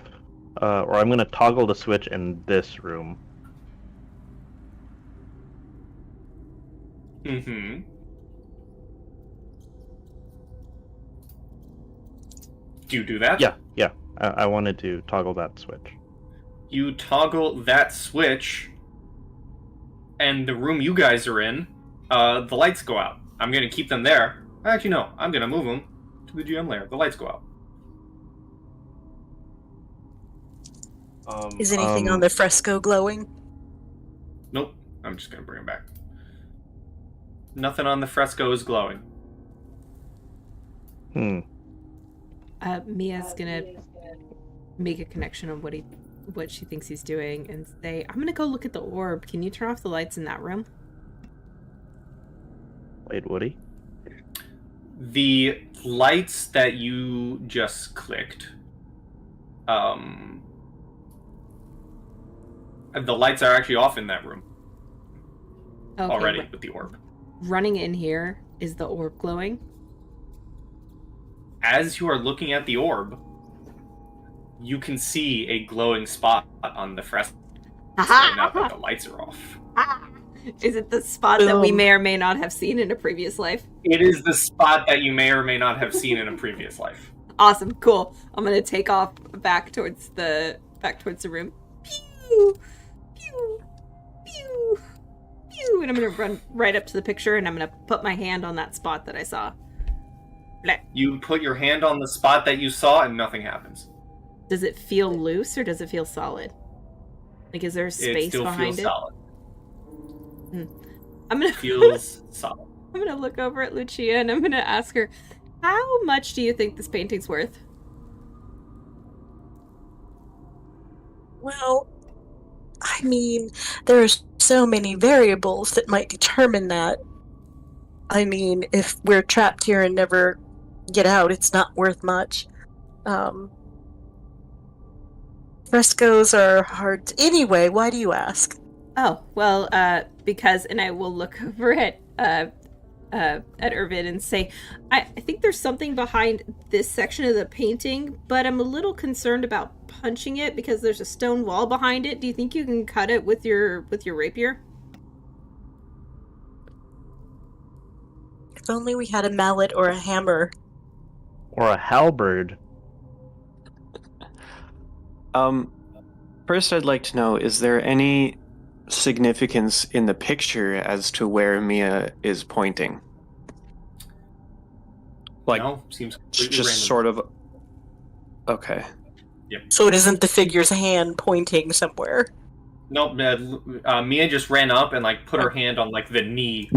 or I'm going to toggle the switch in this room. Mm-hmm. Do you do that? Yeah. I wanted to toggle that switch. You toggle that switch, and the room you guys are in, the lights go out. I'm going to keep them there. Actually, no. I'm going to move them to the GM layer. The lights go out. Is anything on the fresco glowing? Nope. I'm just going to bring them back. Nothing on the fresco is glowing. Mia's gonna make a connection on what she thinks he's doing and say, I'm gonna go look at the orb. Can you turn off the lights in that room? Wait, Woody? The lights that you just clicked The lights are actually off in that room Okay, already with the orb. running in here, is the orb glowing? As you are looking at the orb, you can see a glowing spot on the fresco now that the lights are off. Is it the spot that we may or may not have seen in a previous life? It is the spot that you may or may not have seen in a previous life. Awesome, cool. I'm gonna take off back towards the room. Pew, pew, pew, pew, and I'm gonna run right up to the picture, and I'm gonna put my hand on that spot that I saw. Blah. You put your hand on the spot that you saw, and nothing happens. Does it feel loose or does it feel solid? Like, is there It space still behind feels it? solid. I'm gonna Feels solid. I'm gonna look over at Lucia and I'm gonna ask her, how much do you think this painting's worth? Well, I mean, there are so many variables that might determine that. I mean, if we're trapped here and never get out, it's not worth much. Frescoes are hard to... Anyway, why do you ask? Oh, well, because, and I will look over at Irvin and say, I think there's something behind this section of the painting, but I'm a little concerned about punching it because there's a stone wall behind it. Do you think you can cut it with your rapier? If only we had a mallet or a hammer. Or a halberd. First I'd like to know, is there any significance in the picture as to where Mia is pointing? Like, No, seems it's completely just random. sort of... Okay. So it isn't the figure's hand pointing somewhere. Nope, Mia just ran up and like put her hand on like the knee.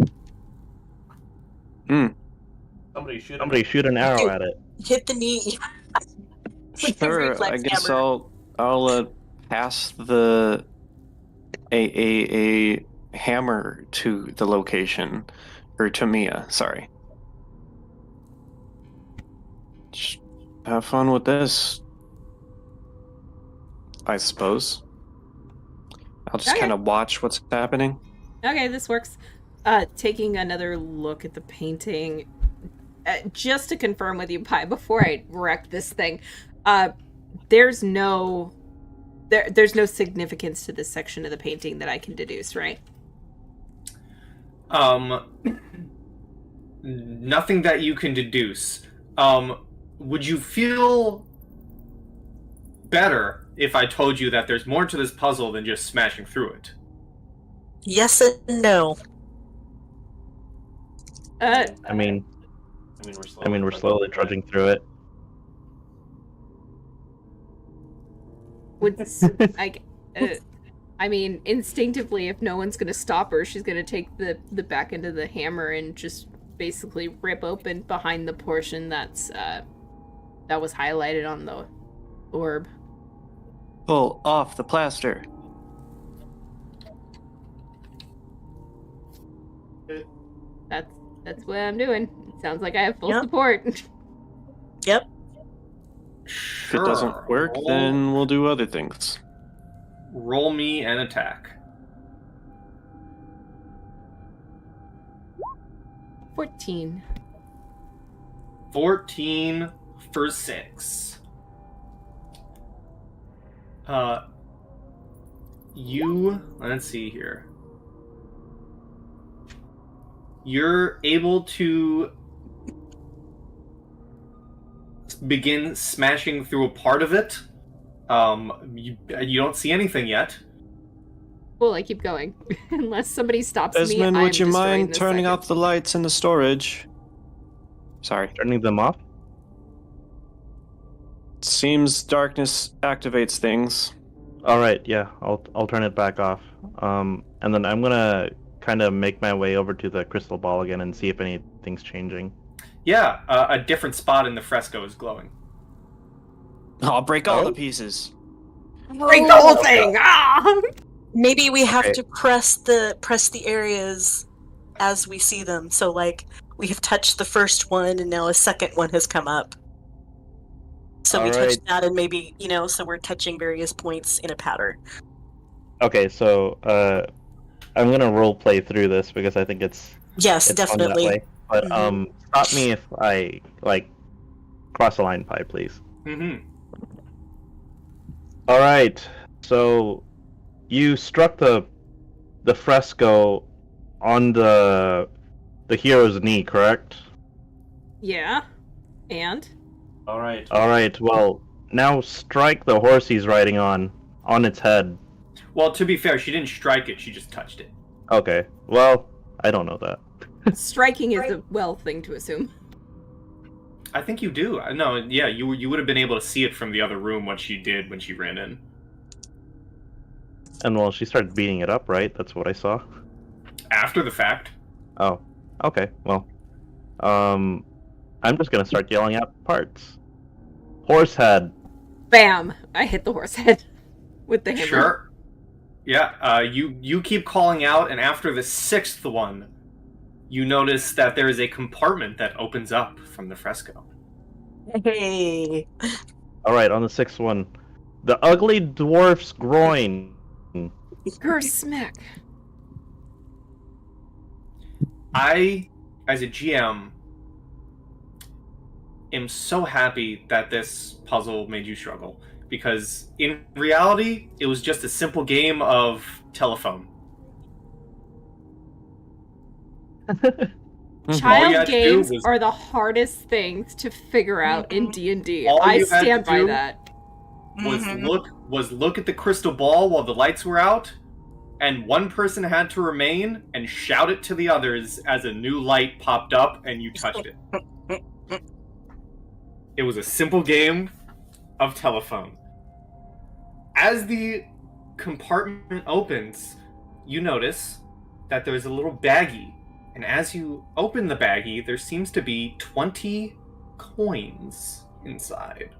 Somebody shoot an arrow at it. Hit the knee. With the Sure, reflex I guess hammer. I'll pass the a hammer to the location, or to Mia. Sorry. Just have fun with this, I suppose. I'll just Okay. kind of watch what's happening. Okay, this works. Taking another look at the painting, just to confirm with you, Pi, before I wreck this thing, there's no significance to this section of the painting that I can deduce, right? Nothing that you can deduce. Would you feel better if I told you that there's more to this puzzle than just smashing through it? Yes and no. I mean, we're slowly trudging through it. I mean, instinctively, if no one's gonna stop her, she's gonna take the back end of the hammer and just basically rip open behind the portion that was highlighted on the orb. Pull off the plaster. That's what I'm doing. Sounds like I have full Yep. support. Yep. If it doesn't work, then we'll do other things. Roll me an attack. 14. 14 for 6. Let's see here. You're able to begin smashing through a part of it. You don't see anything yet. Cool, I keep going. Unless somebody stops me, Desmond, I'm would you destroying mind this turning second. off the lights in the storage? Sorry. Turning them off? Seems darkness activates things. All right, yeah, I'll turn it back off. And then I'm gonna kind of make my way over to the crystal ball again and see if anything's changing. Yeah, a different spot in the fresco is glowing. I'll break all Oh? the pieces. Break the whole thing! Ah! Maybe we have Okay. to press the areas as we see them. So like we have touched the first one and now a second one has come up. So we All touch right. that, and maybe so we're touching various points in a pattern. Okay, so I'm gonna role play through this because I think it's Yes, fun that definitely. way. But Mhm. stop me if I cross the line, pie, please. Mm-hmm. All right. So you struck the fresco on the hero's knee, correct? Yeah. And? All right. All right. Well, now strike the horse he's riding on its head. Well, to be fair, she didn't strike it; she just touched it. Okay. Well, I don't know that. Striking is a thing to assume. I think you do. No, yeah, you would have been able to see it from the other room when she ran in. And well, she started beating it up, right? That's what I saw. After the fact. Oh. Okay. Well, I'm just gonna start yelling out parts. Horse head. Bam! I hit the horse head with the hammer. Sure. Yeah, you keep calling out, and after the 6th one, you notice that there is a compartment that opens up from the fresco. Hey. All right, on the 6th one, the ugly dwarf's groin. Her smack. I, as a GM, am so happy that this puzzle made you struggle, because in reality, it was just a simple game of telephone. All you Child had to do games was- are the hardest things to figure out in D&D. All I you had to stand by do- that. Was look at the crystal ball while the lights were out, and one person had to remain and shout it to the others as a new light popped up and you touched it. It was a simple game of telephone. As the compartment opens, you notice that there's a little baggie, and as you open the baggie, there seems to be 20 coins inside.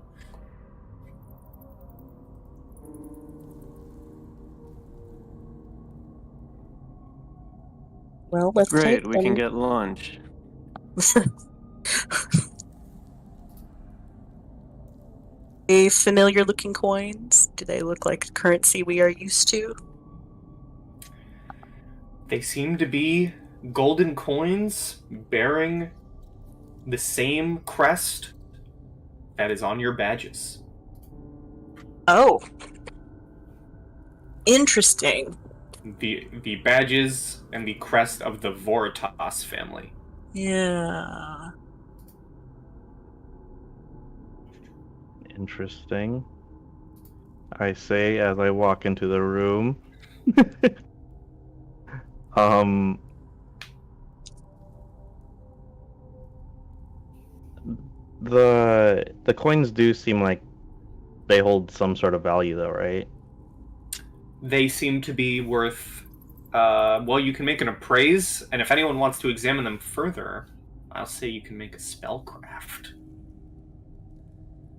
Well, let's Great, take we them. can get lunch. A familiar looking coins? Do they look like currency we are used to? They seem to be golden coins bearing the same crest that is on your badges. Oh. Interesting. The badges and the crest of the Voritas family. Yeah. Interesting. I say as I walk into the room. The coins do seem like they hold some sort of value though, right? They seem to be worth well, you can make an appraise, and if anyone wants to examine them further, I'll say you can make a spellcraft.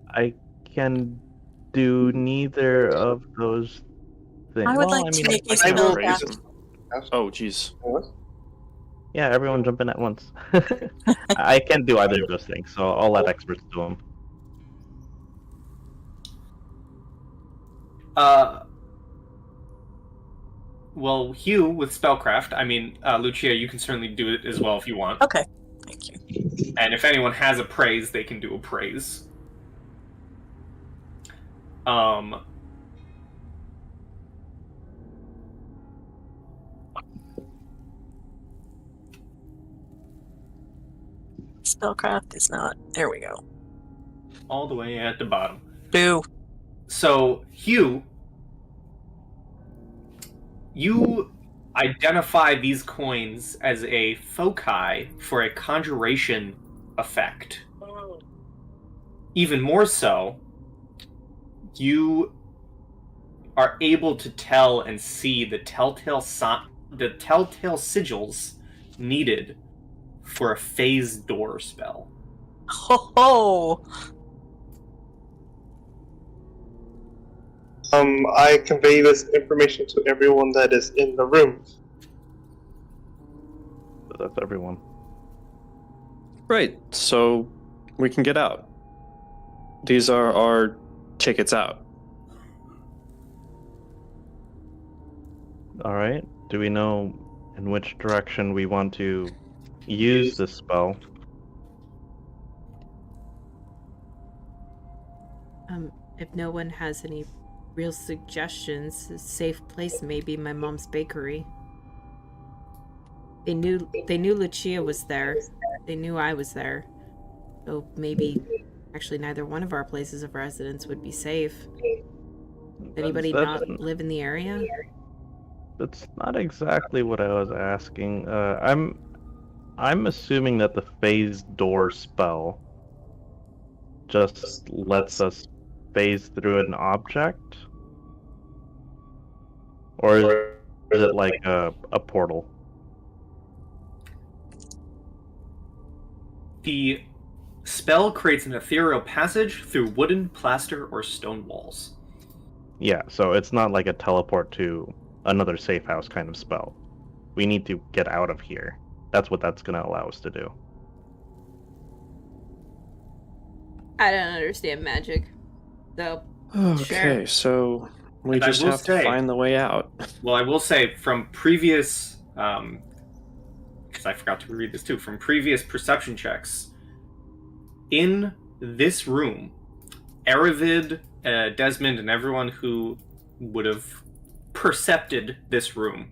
I can do neither of those things. I would like to make a I will spellcraft. raise him. Oh, jeez. Yeah, everyone jump in at once. I can't do either of those things, so I'll let experts do them. Well, Hugh with spellcraft. I mean, Lucia, you can certainly do it as well if you want. Okay. Thank you. And if anyone has a praise, they can do a praise. Spellcraft is not. There we go. All the way at the bottom. Boo. So, Hugh, you identify these coins as a foci for a conjuration effect. Even more so, you are able to tell and see the telltale sigils needed for a phase door spell. Ho ho! I convey this information to everyone that is in the room. That's everyone. Right, so we can get out. These are our tickets out. All right. Do we know in which direction we want to use this spell? If no one has any real suggestions, a safe place may be my mom's bakery. They knew Lucia was there. They knew I was there. So maybe actually neither one of our places of residence would be safe. Anybody That's- not live in the area? That's not exactly what I was asking. I'm assuming that the phase door spell just lets us phase through an object, or is it like a portal? The spell creates an ethereal passage through wooden, plaster, or stone walls. Yeah, so it's not like a teleport to another safe house kind of spell. We need to get out of here. That's what that's going to allow us to do. I don't understand magic. So, Okay, so we And I just will have say- to find the way out. Well, I will say from previous, because I forgot to read this too, from previous perception checks, in this room, Aravid, Desmond, and everyone who would have percepted this room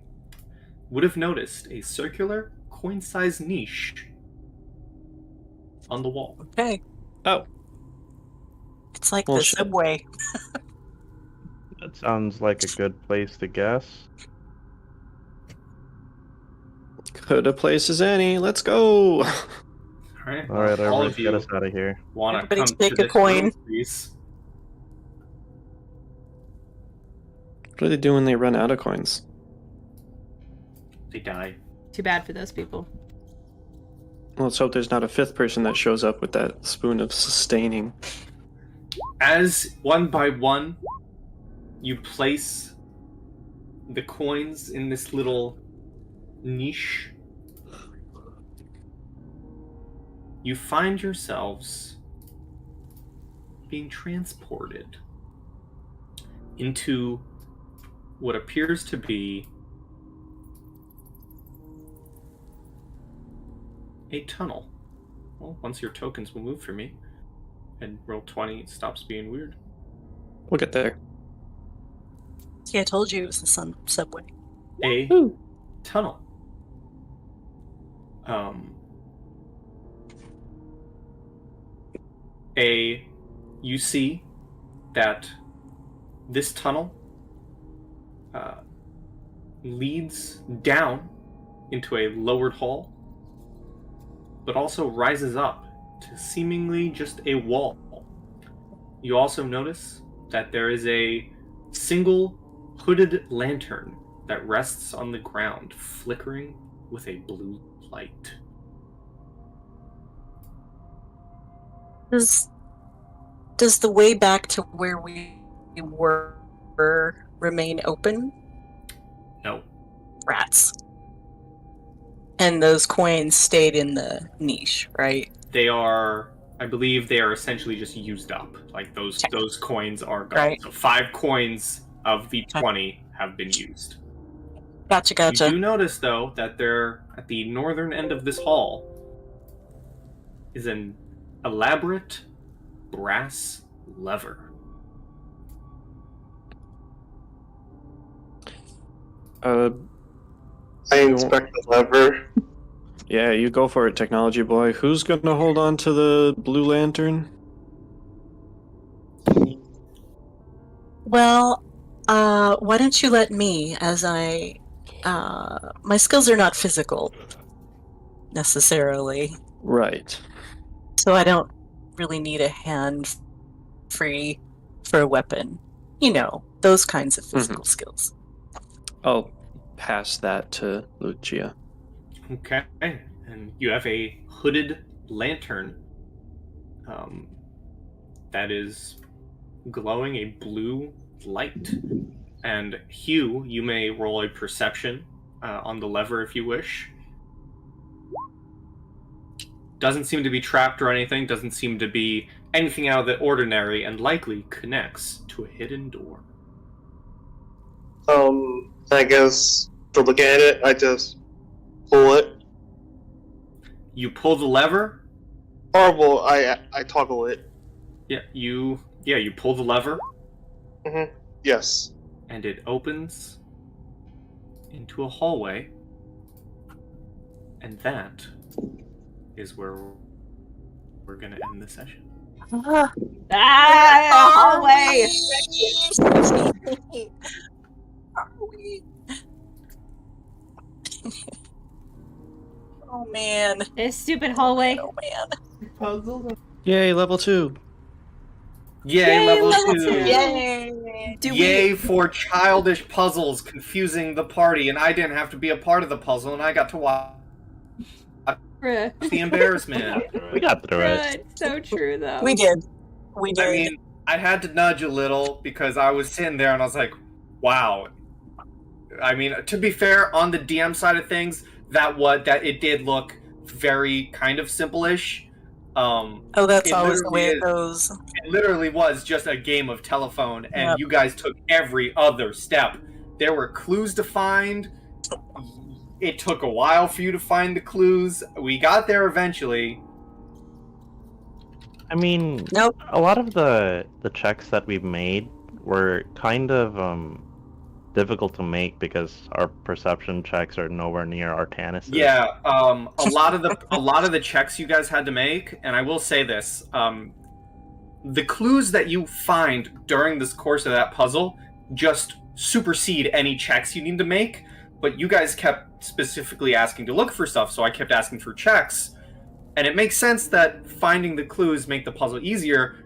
would have noticed a circular, coin-sized niche on the wall. Okay. Oh, It's like Well, the shit. subway. That sounds like a good place to guess. good a place as any. Let's go. All right, All right, all everybody, of get you us out of here. want to Everybody come take to a this coin. room, please. What do they do when they run out of coins? They die. too bad for those people. Well, let's hope there's not a fifth person that shows up with that spoon of sustaining. As one by one, you place the coins in this little niche, you find yourselves being transported into what appears to be a tunnel. Well, once your tokens will move for me and roll 20, it stops being weird. We'll get there. See, I told you it was the subway. A tunnel. You see that this tunnel leads down into a lowered hall, but also rises up to seemingly just a wall. You also notice that there is a single hooded lantern that rests on the ground, flickering with a blue light. Does the way back to where we were remain open? No. Rats. And those coins stayed in the niche, right? They are, I believe they are essentially just used up. Like those coins are gone. Right. So 5 coins of the 20 have been used. Gotcha. You do notice, though, that there, at the northern end of this hall, is an elaborate brass lever. I inspect the lever. Yeah, you go for it, technology boy. Who's gonna hold on to the blue lantern? Well, why don't you let me, as my skills are not physical, necessarily, Right. so I don't really need a hand free for a weapon. You know, those kinds of physical skills. I'll pass that to Lucia. Okay. And you have a hooded lantern that is glowing a blue light. And Hugh, you may roll a perception on the lever if you wish. Doesn't seem to be trapped or anything, doesn't seem to be anything out of the ordinary and likely connects to a hidden door. I guess to look at it, I just pull it. You pull the lever. Or well, I toggle it. Yeah, you pull the lever. Yes. And it opens into a hallway. And that is where we're gonna end the session. Hallway! Are we? Oh man. This stupid hallway. Oh man. Yay, level 2. Yay, level 2! Yay! Yay for childish puzzles confusing the party, and I didn't have to be a part of the puzzle, and I got to watch Bruh. the embarrassment. We got through it. Bruh, it's so true, though. We did. We did. I mean, I had to nudge a little because I was sitting there and I was like, wow. I mean, to be fair, on the DM side of things, that it did look very kind of simple-ish. That's it always the way it literally goes. It literally was just a game of telephone, and Yep. you guys took every other step. There were clues to find. It took a while for you to find the clues. We got there eventually. I mean, Nope. a lot of the checks that we've made were kind of difficult to make because our perception checks are nowhere near Artanis'. Yeah, a lot of the checks you guys had to make, and I will say this: the clues that you find during this course of that puzzle just supersede any checks you need to make. But you guys kept specifically asking to look for stuff, so I kept asking for checks. And it makes sense that finding the clues make the puzzle easier,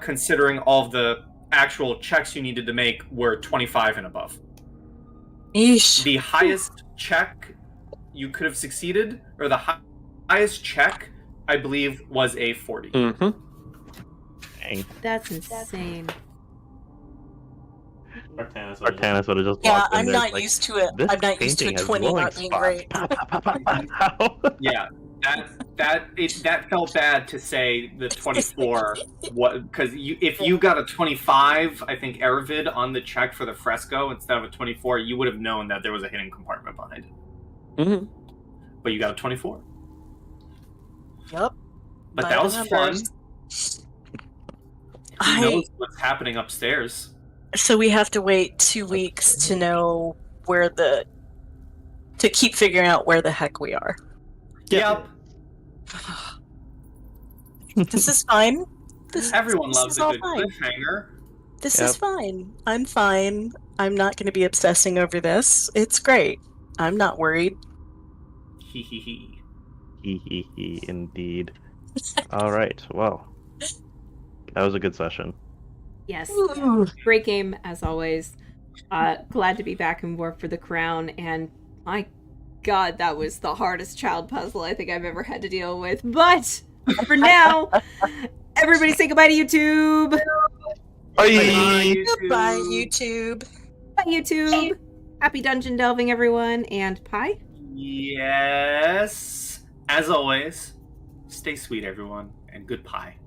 considering all of the actual checks you needed to make were 25 and above. Eesh. The highest check you could have succeeded, or the highest check, I believe, was a 40. Mm-hmm. Dang. That's insane. Artanis would have just Yeah, walked in I'm there not like, used to it. "This I'm not used to a painting has 20 glowing not being spots." great. Pow, pow, pow, pow, pow. Yeah, that felt bad to say the 24. Because if you got a 25, I think Aravid on the check for the fresco instead of a 24, you would have known that there was a hidden compartment behind it. Mm-hmm. But you got a 24. Yep. But that was fun. Who I knows what's happening upstairs? So we have to wait 2 weeks to know to keep figuring out where the heck we are. Yep. This is fine. Everyone this loves is a all good fine. cliffhanger. This Yep. is fine. I'm fine. I'm not going to be obsessing over this. It's great. I'm not worried. Hee hee hee. Hee hee hee, indeed. Alright, well. That was a good session. Yes. Ooh. Great game, as always. Glad to be back in War for the Crown, and my god, that was the hardest child puzzle I think I've ever had to deal with. But, for now, everybody say goodbye to YouTube! Bye. Goodbye, YouTube. Bye, YouTube! Happy dungeon delving, everyone, and pie? Yes. As always, stay sweet, everyone, and good pie.